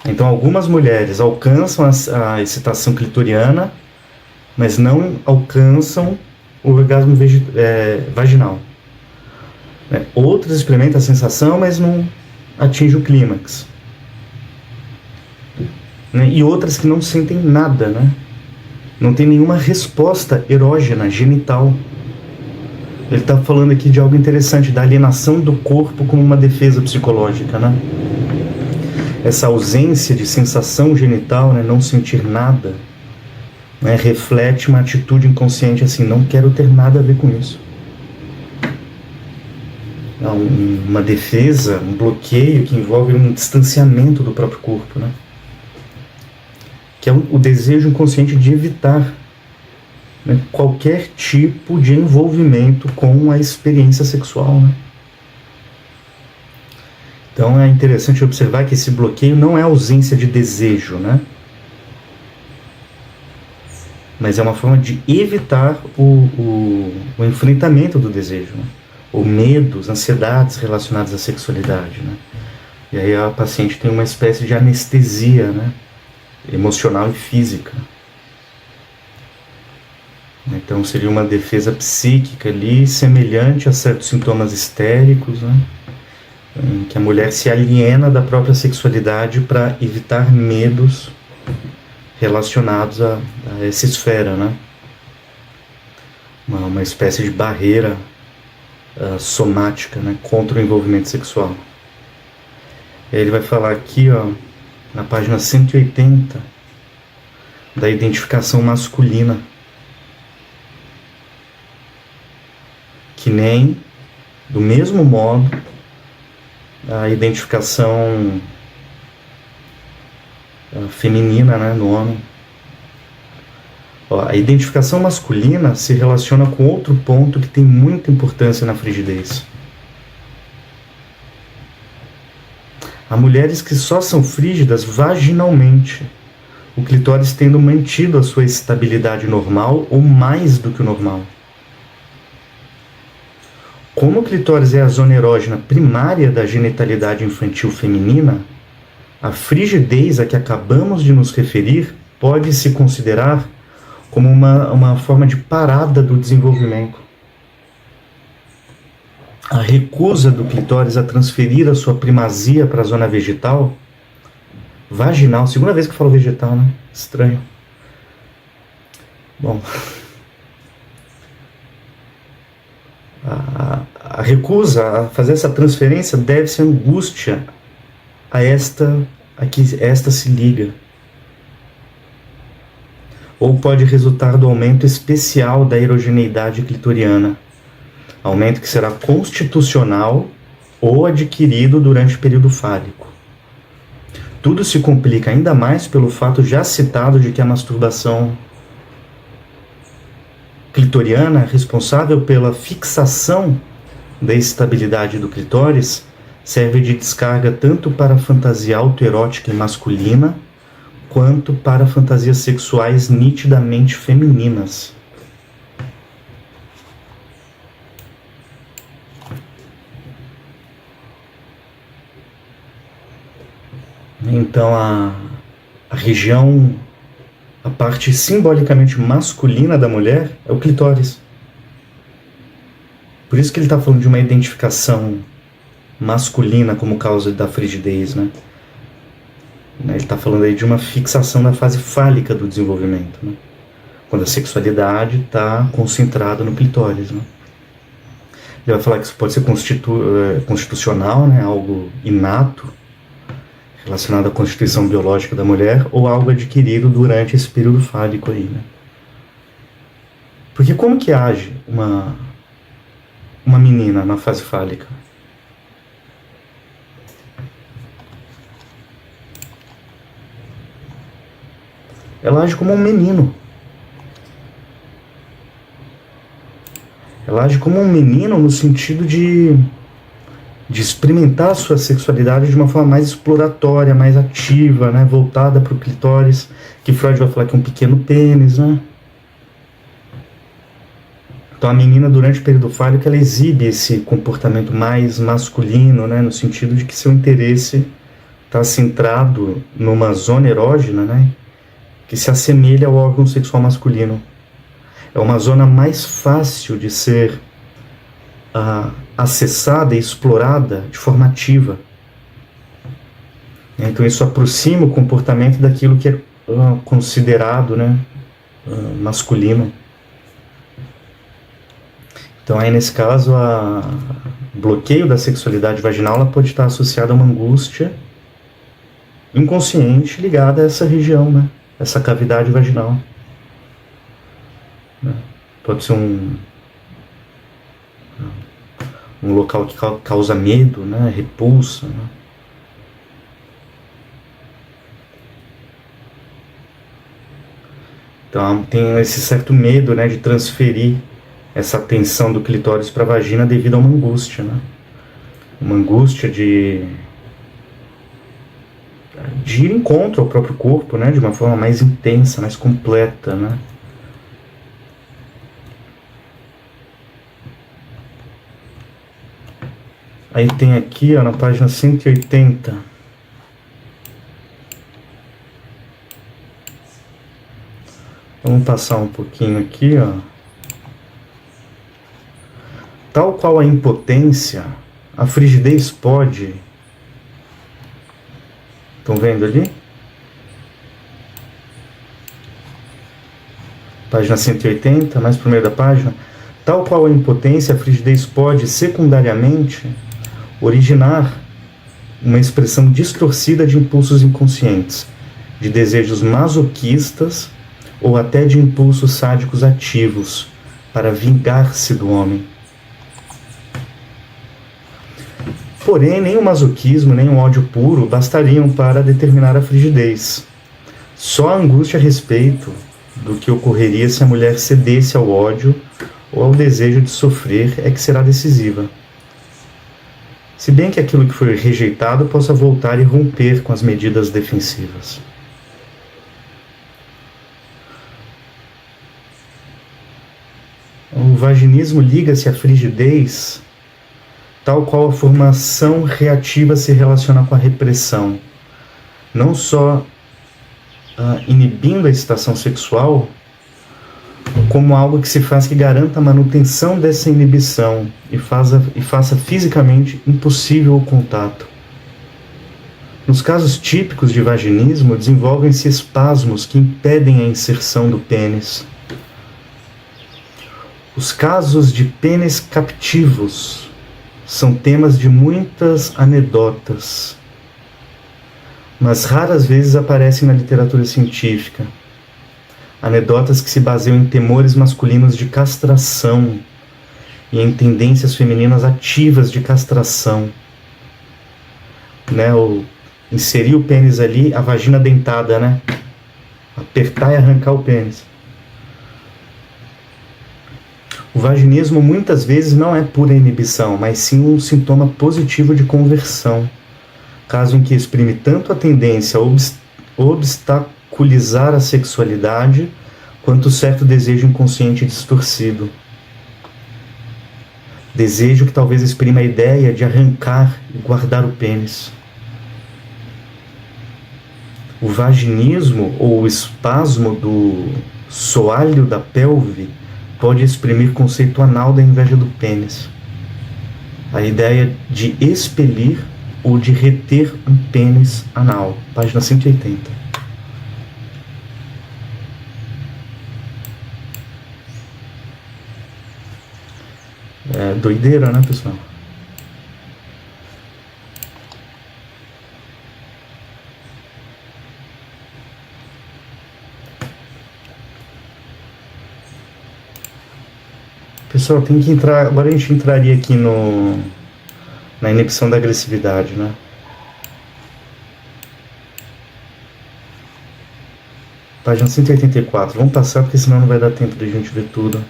Então, algumas mulheres alcançam a excitação clitoriana, mas não alcançam o orgasmo vaginal. Outras experimentam a sensação, mas não atingem o clímax. E outras que não sentem nada, né? Não tem nenhuma resposta erógena, genital. Ele está falando aqui de algo interessante, da alienação do corpo como uma defesa psicológica, né? Essa ausência de sensação genital, né, não sentir nada, né, reflete uma atitude inconsciente assim, não quero ter nada a ver com isso. Uma defesa, um bloqueio que envolve um distanciamento do próprio corpo, né? Que é o desejo inconsciente de evitar, né, qualquer tipo de envolvimento com a experiência sexual, né? Então é interessante observar que esse bloqueio não é ausência de desejo, né? Mas é uma forma de evitar o enfrentamento do desejo, né? Ou medos, ansiedades relacionadas à sexualidade, né? E aí a paciente tem uma espécie de anestesia, né, emocional e física. Então seria uma defesa psíquica ali, semelhante a certos sintomas histéricos, né, em que a mulher se aliena da própria sexualidade para evitar medos relacionados a essa esfera, né? Uma espécie de barreira somática, né, contra o envolvimento sexual. E aí ele vai falar aqui, na página 180, da identificação masculina, que nem, do mesmo modo, a identificação feminina, né, no homem. A identificação masculina se relaciona com outro ponto que tem muita importância na frigidez. Há mulheres que só são frígidas vaginalmente, o clitóris tendo mantido a sua estabilidade normal ou mais do que o normal. Como o clitóris é a zona erógena primária da genitalidade infantil feminina, a frigidez a que acabamos de nos referir pode se considerar como uma forma de parada do desenvolvimento. A recusa do clitóris a transferir a sua primazia para a zona vaginal, segunda vez que eu falo vegetal, né? Estranho. Bom, a recusa a fazer essa transferência deve-se à angústia a que esta se liga. Ou pode resultar do aumento especial da erogeneidade clitoriana, aumento que será constitucional ou adquirido durante o período fálico. Tudo se complica ainda mais pelo fato já citado de que a masturbação clitoriana, responsável pela fixação da estabilidade do clitóris, serve de descarga tanto para a fantasia autoerótica e masculina, quanto para fantasias sexuais nitidamente femininas. Então a região, a parte simbolicamente masculina da mulher é o clitóris. Por isso que ele está falando de uma identificação masculina como causa da frigidez, né? Ele está falando aí de uma fixação na fase fálica do desenvolvimento, né? Quando a sexualidade está concentrada no clitóris, né? Ele vai falar que isso pode ser constitucional, né? Algo inato, relacionado à constituição biológica da mulher, ou algo adquirido durante esse período fálico aí, né? Porque como que age uma menina na fase fálica? Ela age como um menino. Ela age como um menino no sentido de experimentar a sua sexualidade de uma forma mais exploratória, mais ativa, né, voltada para o clitóris, que Freud vai falar que é um pequeno pênis, né? Então a menina, durante o período fálico, ela exibe esse comportamento mais masculino, né, no sentido de que seu interesse está centrado numa zona erógena, né, que se assemelha ao órgão sexual masculino. É uma zona mais fácil de ser acessada e explorada de forma ativa. Então isso aproxima o comportamento daquilo que é considerado, né, masculino. Então aí nesse caso o bloqueio da sexualidade vaginal ela pode estar associado a uma angústia inconsciente ligada a essa região, né, essa cavidade vaginal. Pode ser um local que causa medo, né, repulsa, né? Então tem esse certo medo, né, de transferir essa tensão do clitóris para a vagina devido a uma angústia, né? Uma angústia de ir em encontro ao próprio corpo, né, de uma forma mais intensa, mais completa, né? Aí tem aqui, ó, na página 180, vamos passar um pouquinho aqui, ó. Tal qual a impotência, a frigidez pode... Estão vendo ali? Página 180, mais pro meio da página. Tal qual a impotência, a frigidez pode, secundariamente, originar uma expressão distorcida de impulsos inconscientes, de desejos masoquistas ou até de impulsos sádicos ativos para vingar-se do homem. Porém, nem o masoquismo, nem o ódio puro bastariam para determinar a frigidez. Só a angústia a respeito do que ocorreria se a mulher cedesse ao ódio ou ao desejo de sofrer é que será decisiva. Se bem que aquilo que foi rejeitado possa voltar e romper com as medidas defensivas. O vaginismo liga-se à frigidez, tal qual a formação reativa se relaciona com a repressão, não só inibindo a excitação sexual, como algo que se faz que garanta a manutenção dessa inibição e faça fisicamente impossível o contato. Nos casos típicos de vaginismo, desenvolvem-se espasmos que impedem a inserção do pênis. Os casos de pênis captivos são temas de muitas anedotas, mas raras vezes aparecem na literatura científica. Anedotas que se baseiam em temores masculinos de castração e em tendências femininas ativas de castração. Né? Inserir o pênis ali, a vagina dentada, né? Apertar e arrancar o pênis. O vaginismo muitas vezes não é pura inibição, mas sim um sintoma positivo de conversão, caso em que exprime tanto a tendência a obstaculizar a sexualidade, quanto certo desejo inconsciente distorcido. Desejo que talvez exprima a ideia de arrancar e guardar o pênis. O vaginismo ou o espasmo do soalho da pelve pode exprimir conceito anal da inveja do pênis. A ideia de expelir ou de reter um pênis anal. Página 180. É doideira, né, pessoal? Pessoal, tem que entrar. Agora a gente entraria aqui na inibição da agressividade, né? Página 184. Vamos passar porque senão não vai dar tempo de a gente ver tudo.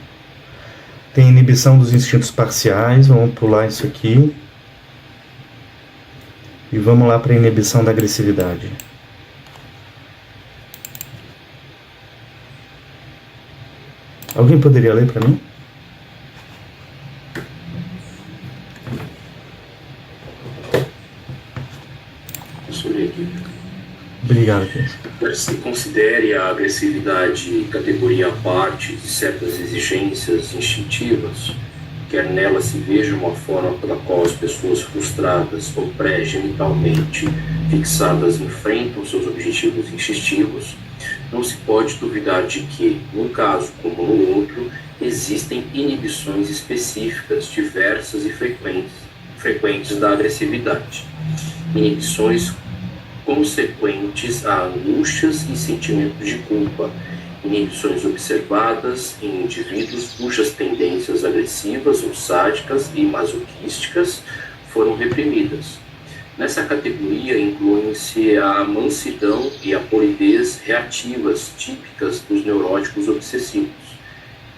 Tem inibição dos instintos parciais. Vamos pular isso aqui. E vamos lá para a inibição da agressividade. Alguém poderia ler para mim? Obrigado, Pedro. Se considere a agressividade categoria à parte de certas exigências instintivas, quer nela se veja uma forma pela qual as pessoas frustradas ou pré-genitalmente fixadas enfrentam seus objetivos instintivos, não se pode duvidar de que, num caso como no outro, existem inibições específicas, diversas e frequentes da agressividade. Inibições consequentes a angústias e sentimentos de culpa, inibições observadas em indivíduos cujas tendências agressivas ou sádicas e masoquísticas foram reprimidas. Nessa categoria incluem-se a mansidão e a polidez reativas típicas dos neuróticos obsessivos.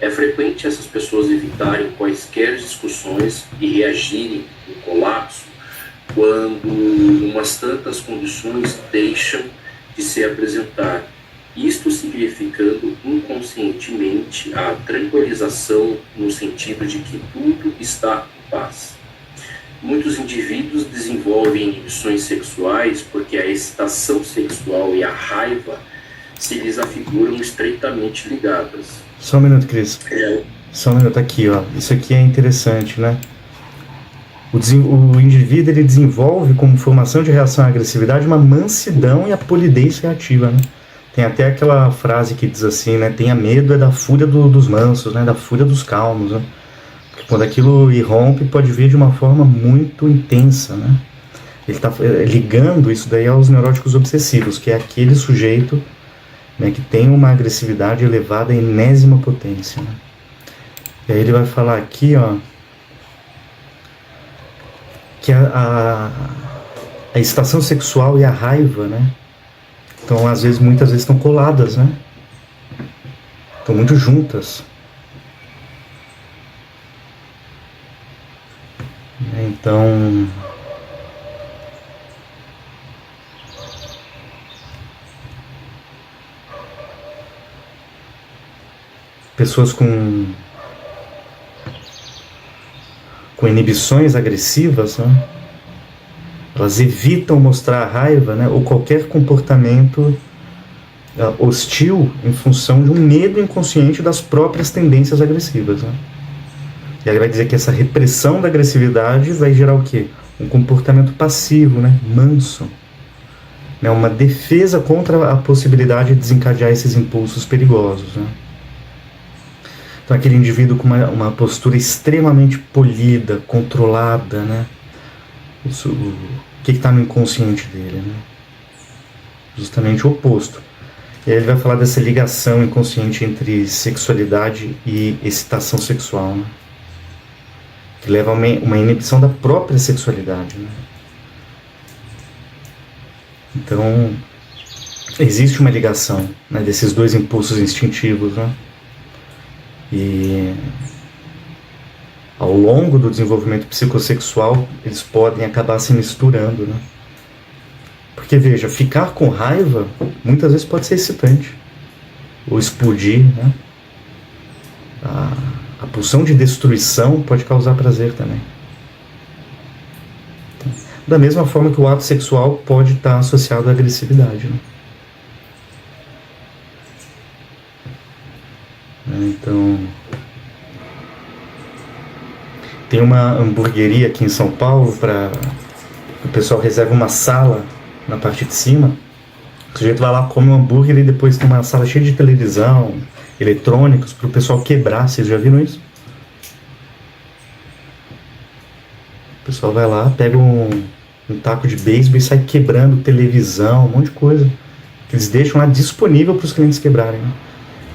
É frequente essas pessoas evitarem quaisquer discussões e reagirem em colapso quando umas tantas condições deixam de se apresentar, isto significando inconscientemente a tranquilização no sentido de que tudo está em paz. Muitos indivíduos desenvolvem inibições sexuais porque a excitação sexual e a raiva se lhes afiguram estreitamente ligadas. Só um minuto, Cris. Só um minuto aqui, ó. Isso aqui é interessante, né? O indivíduo ele desenvolve como formação de reação à agressividade uma mansidão e a polidez reativa, né? Tem até aquela frase que diz assim, né? Tenha medo é da fúria dos mansos, né? Da fúria dos calmos, né? Porque quando aquilo irrompe pode vir de uma forma muito intensa, né? Ele está ligando isso daí aos neuróticos obsessivos, que é aquele sujeito, né, que tem uma agressividade elevada à enésima potência, né? E aí ele vai falar aqui, ó, que a excitação sexual e a raiva, né? Então, muitas vezes estão coladas, né? Estão muito juntas. Então, pessoas com inibições agressivas, né? Elas evitam mostrar a raiva, né? Ou qualquer comportamento hostil em função de um medo inconsciente das próprias tendências agressivas, né? E aí vai dizer que essa repressão da agressividade vai gerar o quê? Um comportamento passivo, né? Manso, né? Uma defesa contra a possibilidade de desencadear esses impulsos perigosos, né? Então, aquele indivíduo com uma postura extremamente polida, controlada, né? Isso, o que está no inconsciente dele, né? Justamente o oposto. E aí ele vai falar dessa ligação inconsciente entre sexualidade e excitação sexual, né? Que leva a uma inibição da própria sexualidade, né? Então, existe uma ligação, né, desses dois impulsos instintivos, né? E ao longo do desenvolvimento psicossexual, eles podem acabar se misturando, né? Porque, veja, ficar com raiva muitas vezes pode ser excitante, ou explodir, né? A pulsão de destruição pode causar prazer também. Da mesma forma que o ato sexual pode estar associado à agressividade, né? Então, tem uma hamburgueria aqui em São Paulo para o pessoal reserva uma sala na parte de cima. O sujeito vai lá, come um hambúrguer e depois tem uma sala cheia de televisão, eletrônicos, para o pessoal quebrar. Vocês já viram isso? O pessoal vai lá, pega um taco de beisebol e sai quebrando televisão, um monte de coisa que eles deixam lá disponível para os clientes quebrarem, né?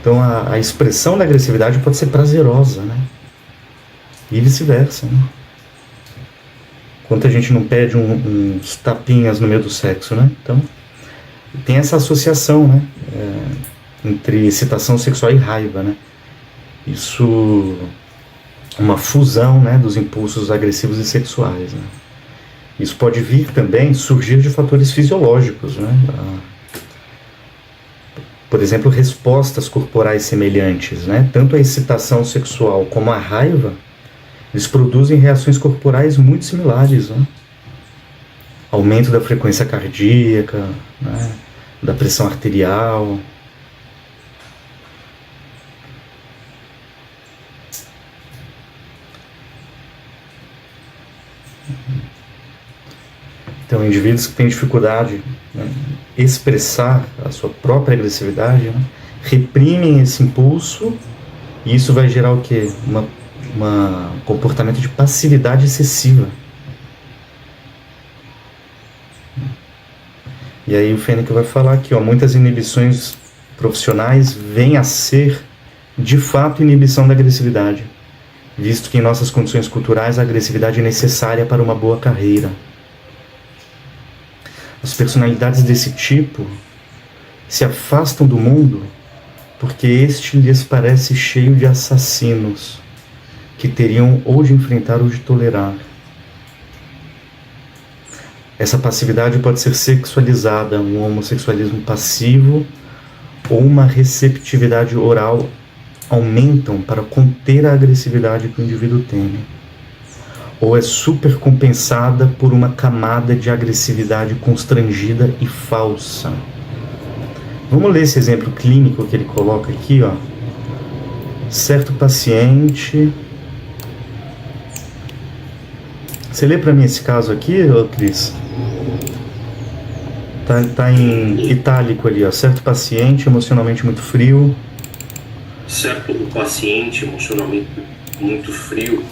Então a expressão da agressividade pode ser prazerosa, né? E vice-versa, né? Quanta gente não pede uns tapinhas no meio do sexo, né? Então tem essa associação, né? Entre excitação sexual e raiva, né? Isso é uma fusão, né, dos impulsos agressivos e sexuais, né? Isso pode vir também, surgir de fatores fisiológicos, né? Por exemplo, respostas corporais semelhantes, né? Tanto a excitação sexual como a raiva, eles produzem reações corporais muito similares, né? Aumento da frequência cardíaca, né? Da pressão arterial. Então, indivíduos que têm dificuldade, né, em expressar a sua própria agressividade, né, reprimem esse impulso, e isso vai gerar o quê? Um comportamento de passividade excessiva. E aí o Fênix vai falar aqui, ó, muitas inibições profissionais vêm a ser, de fato, inibição da agressividade, visto que em nossas condições culturais a agressividade é necessária para uma boa carreira. As personalidades desse tipo se afastam do mundo porque este lhes parece cheio de assassinos que teriam ou de enfrentar ou de tolerar. Essa passividade pode ser sexualizada, um homossexualismo passivo ou uma receptividade oral aumentam para conter a agressividade que o indivíduo tem, ou é supercompensada por uma camada de agressividade constrangida e falsa. Vamos ler esse exemplo clínico que ele coloca aqui, ó. Certo paciente... Você lê para mim esse caso aqui, ô Cris? Tá em itálico ali, ó. Certo paciente emocionalmente muito frio. Certo, o paciente emocionalmente muito frio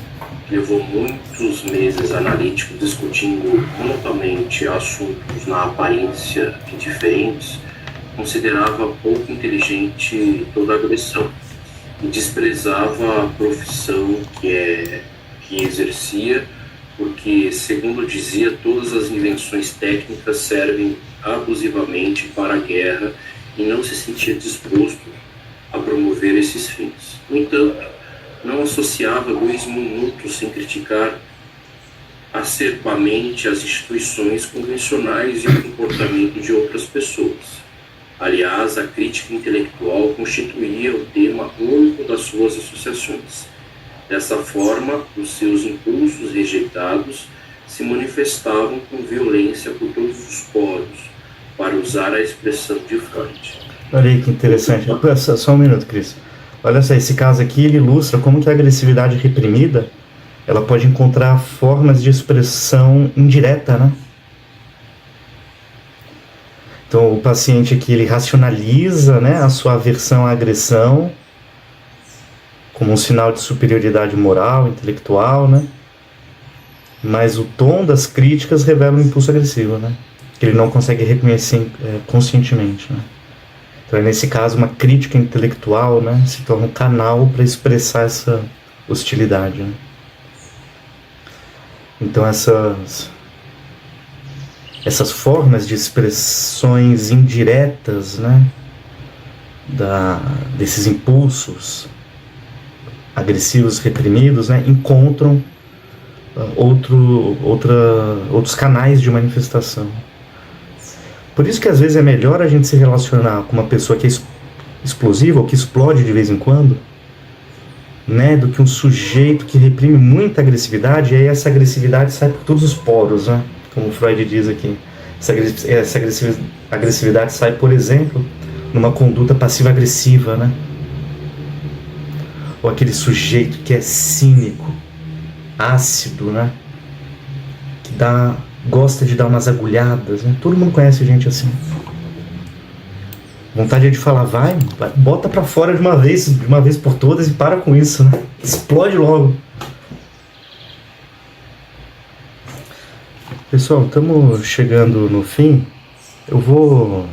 levou muitos meses analíticos discutindo mutuamente assuntos na aparência indiferentes, considerava pouco inteligente toda a agressão e desprezava a profissão que exercia, porque, segundo dizia, todas as invenções técnicas servem abusivamente para a guerra e não se sentia disposto a promover esses fins. No entanto, não associava 2 minutos sem criticar acerbamente as instituições convencionais e o comportamento de outras pessoas. Aliás, a crítica intelectual constituía o tema único das suas associações. Dessa forma, os seus impulsos rejeitados se manifestavam com violência por todos os poros, para usar a expressão de Freud. Olha aí que interessante. Só um minuto, Cris. Olha só, esse caso aqui ele ilustra como que a agressividade reprimida ela pode encontrar formas de expressão indireta, né? Então o paciente aqui ele racionaliza, né, a sua aversão à agressão como um sinal de superioridade moral, intelectual, né? Mas o tom das críticas revela um impulso agressivo, né? Que ele não consegue reconhecer conscientemente, né? Então, nesse caso, uma crítica intelectual, né, se torna um canal para expressar essa hostilidade, né? Então, essas formas de expressões indiretas, né, desses impulsos agressivos, reprimidos, né, encontram outros canais de manifestação. Por isso que às vezes é melhor a gente se relacionar com uma pessoa que é explosiva ou que explode de vez em quando, né, do que um sujeito que reprime muita agressividade, e aí essa agressividade sai por todos os poros, né, como Freud diz aqui. Essa agressividade sai, por exemplo, numa conduta passiva-agressiva, né? Ou aquele sujeito que é cínico, ácido, né? Que gosta de dar umas agulhadas, né? Todo mundo conhece gente assim. Vontade é de falar, vai, bota pra fora de uma vez por todas e para com isso, né? Explode logo. Pessoal, estamos chegando no fim. Eu vou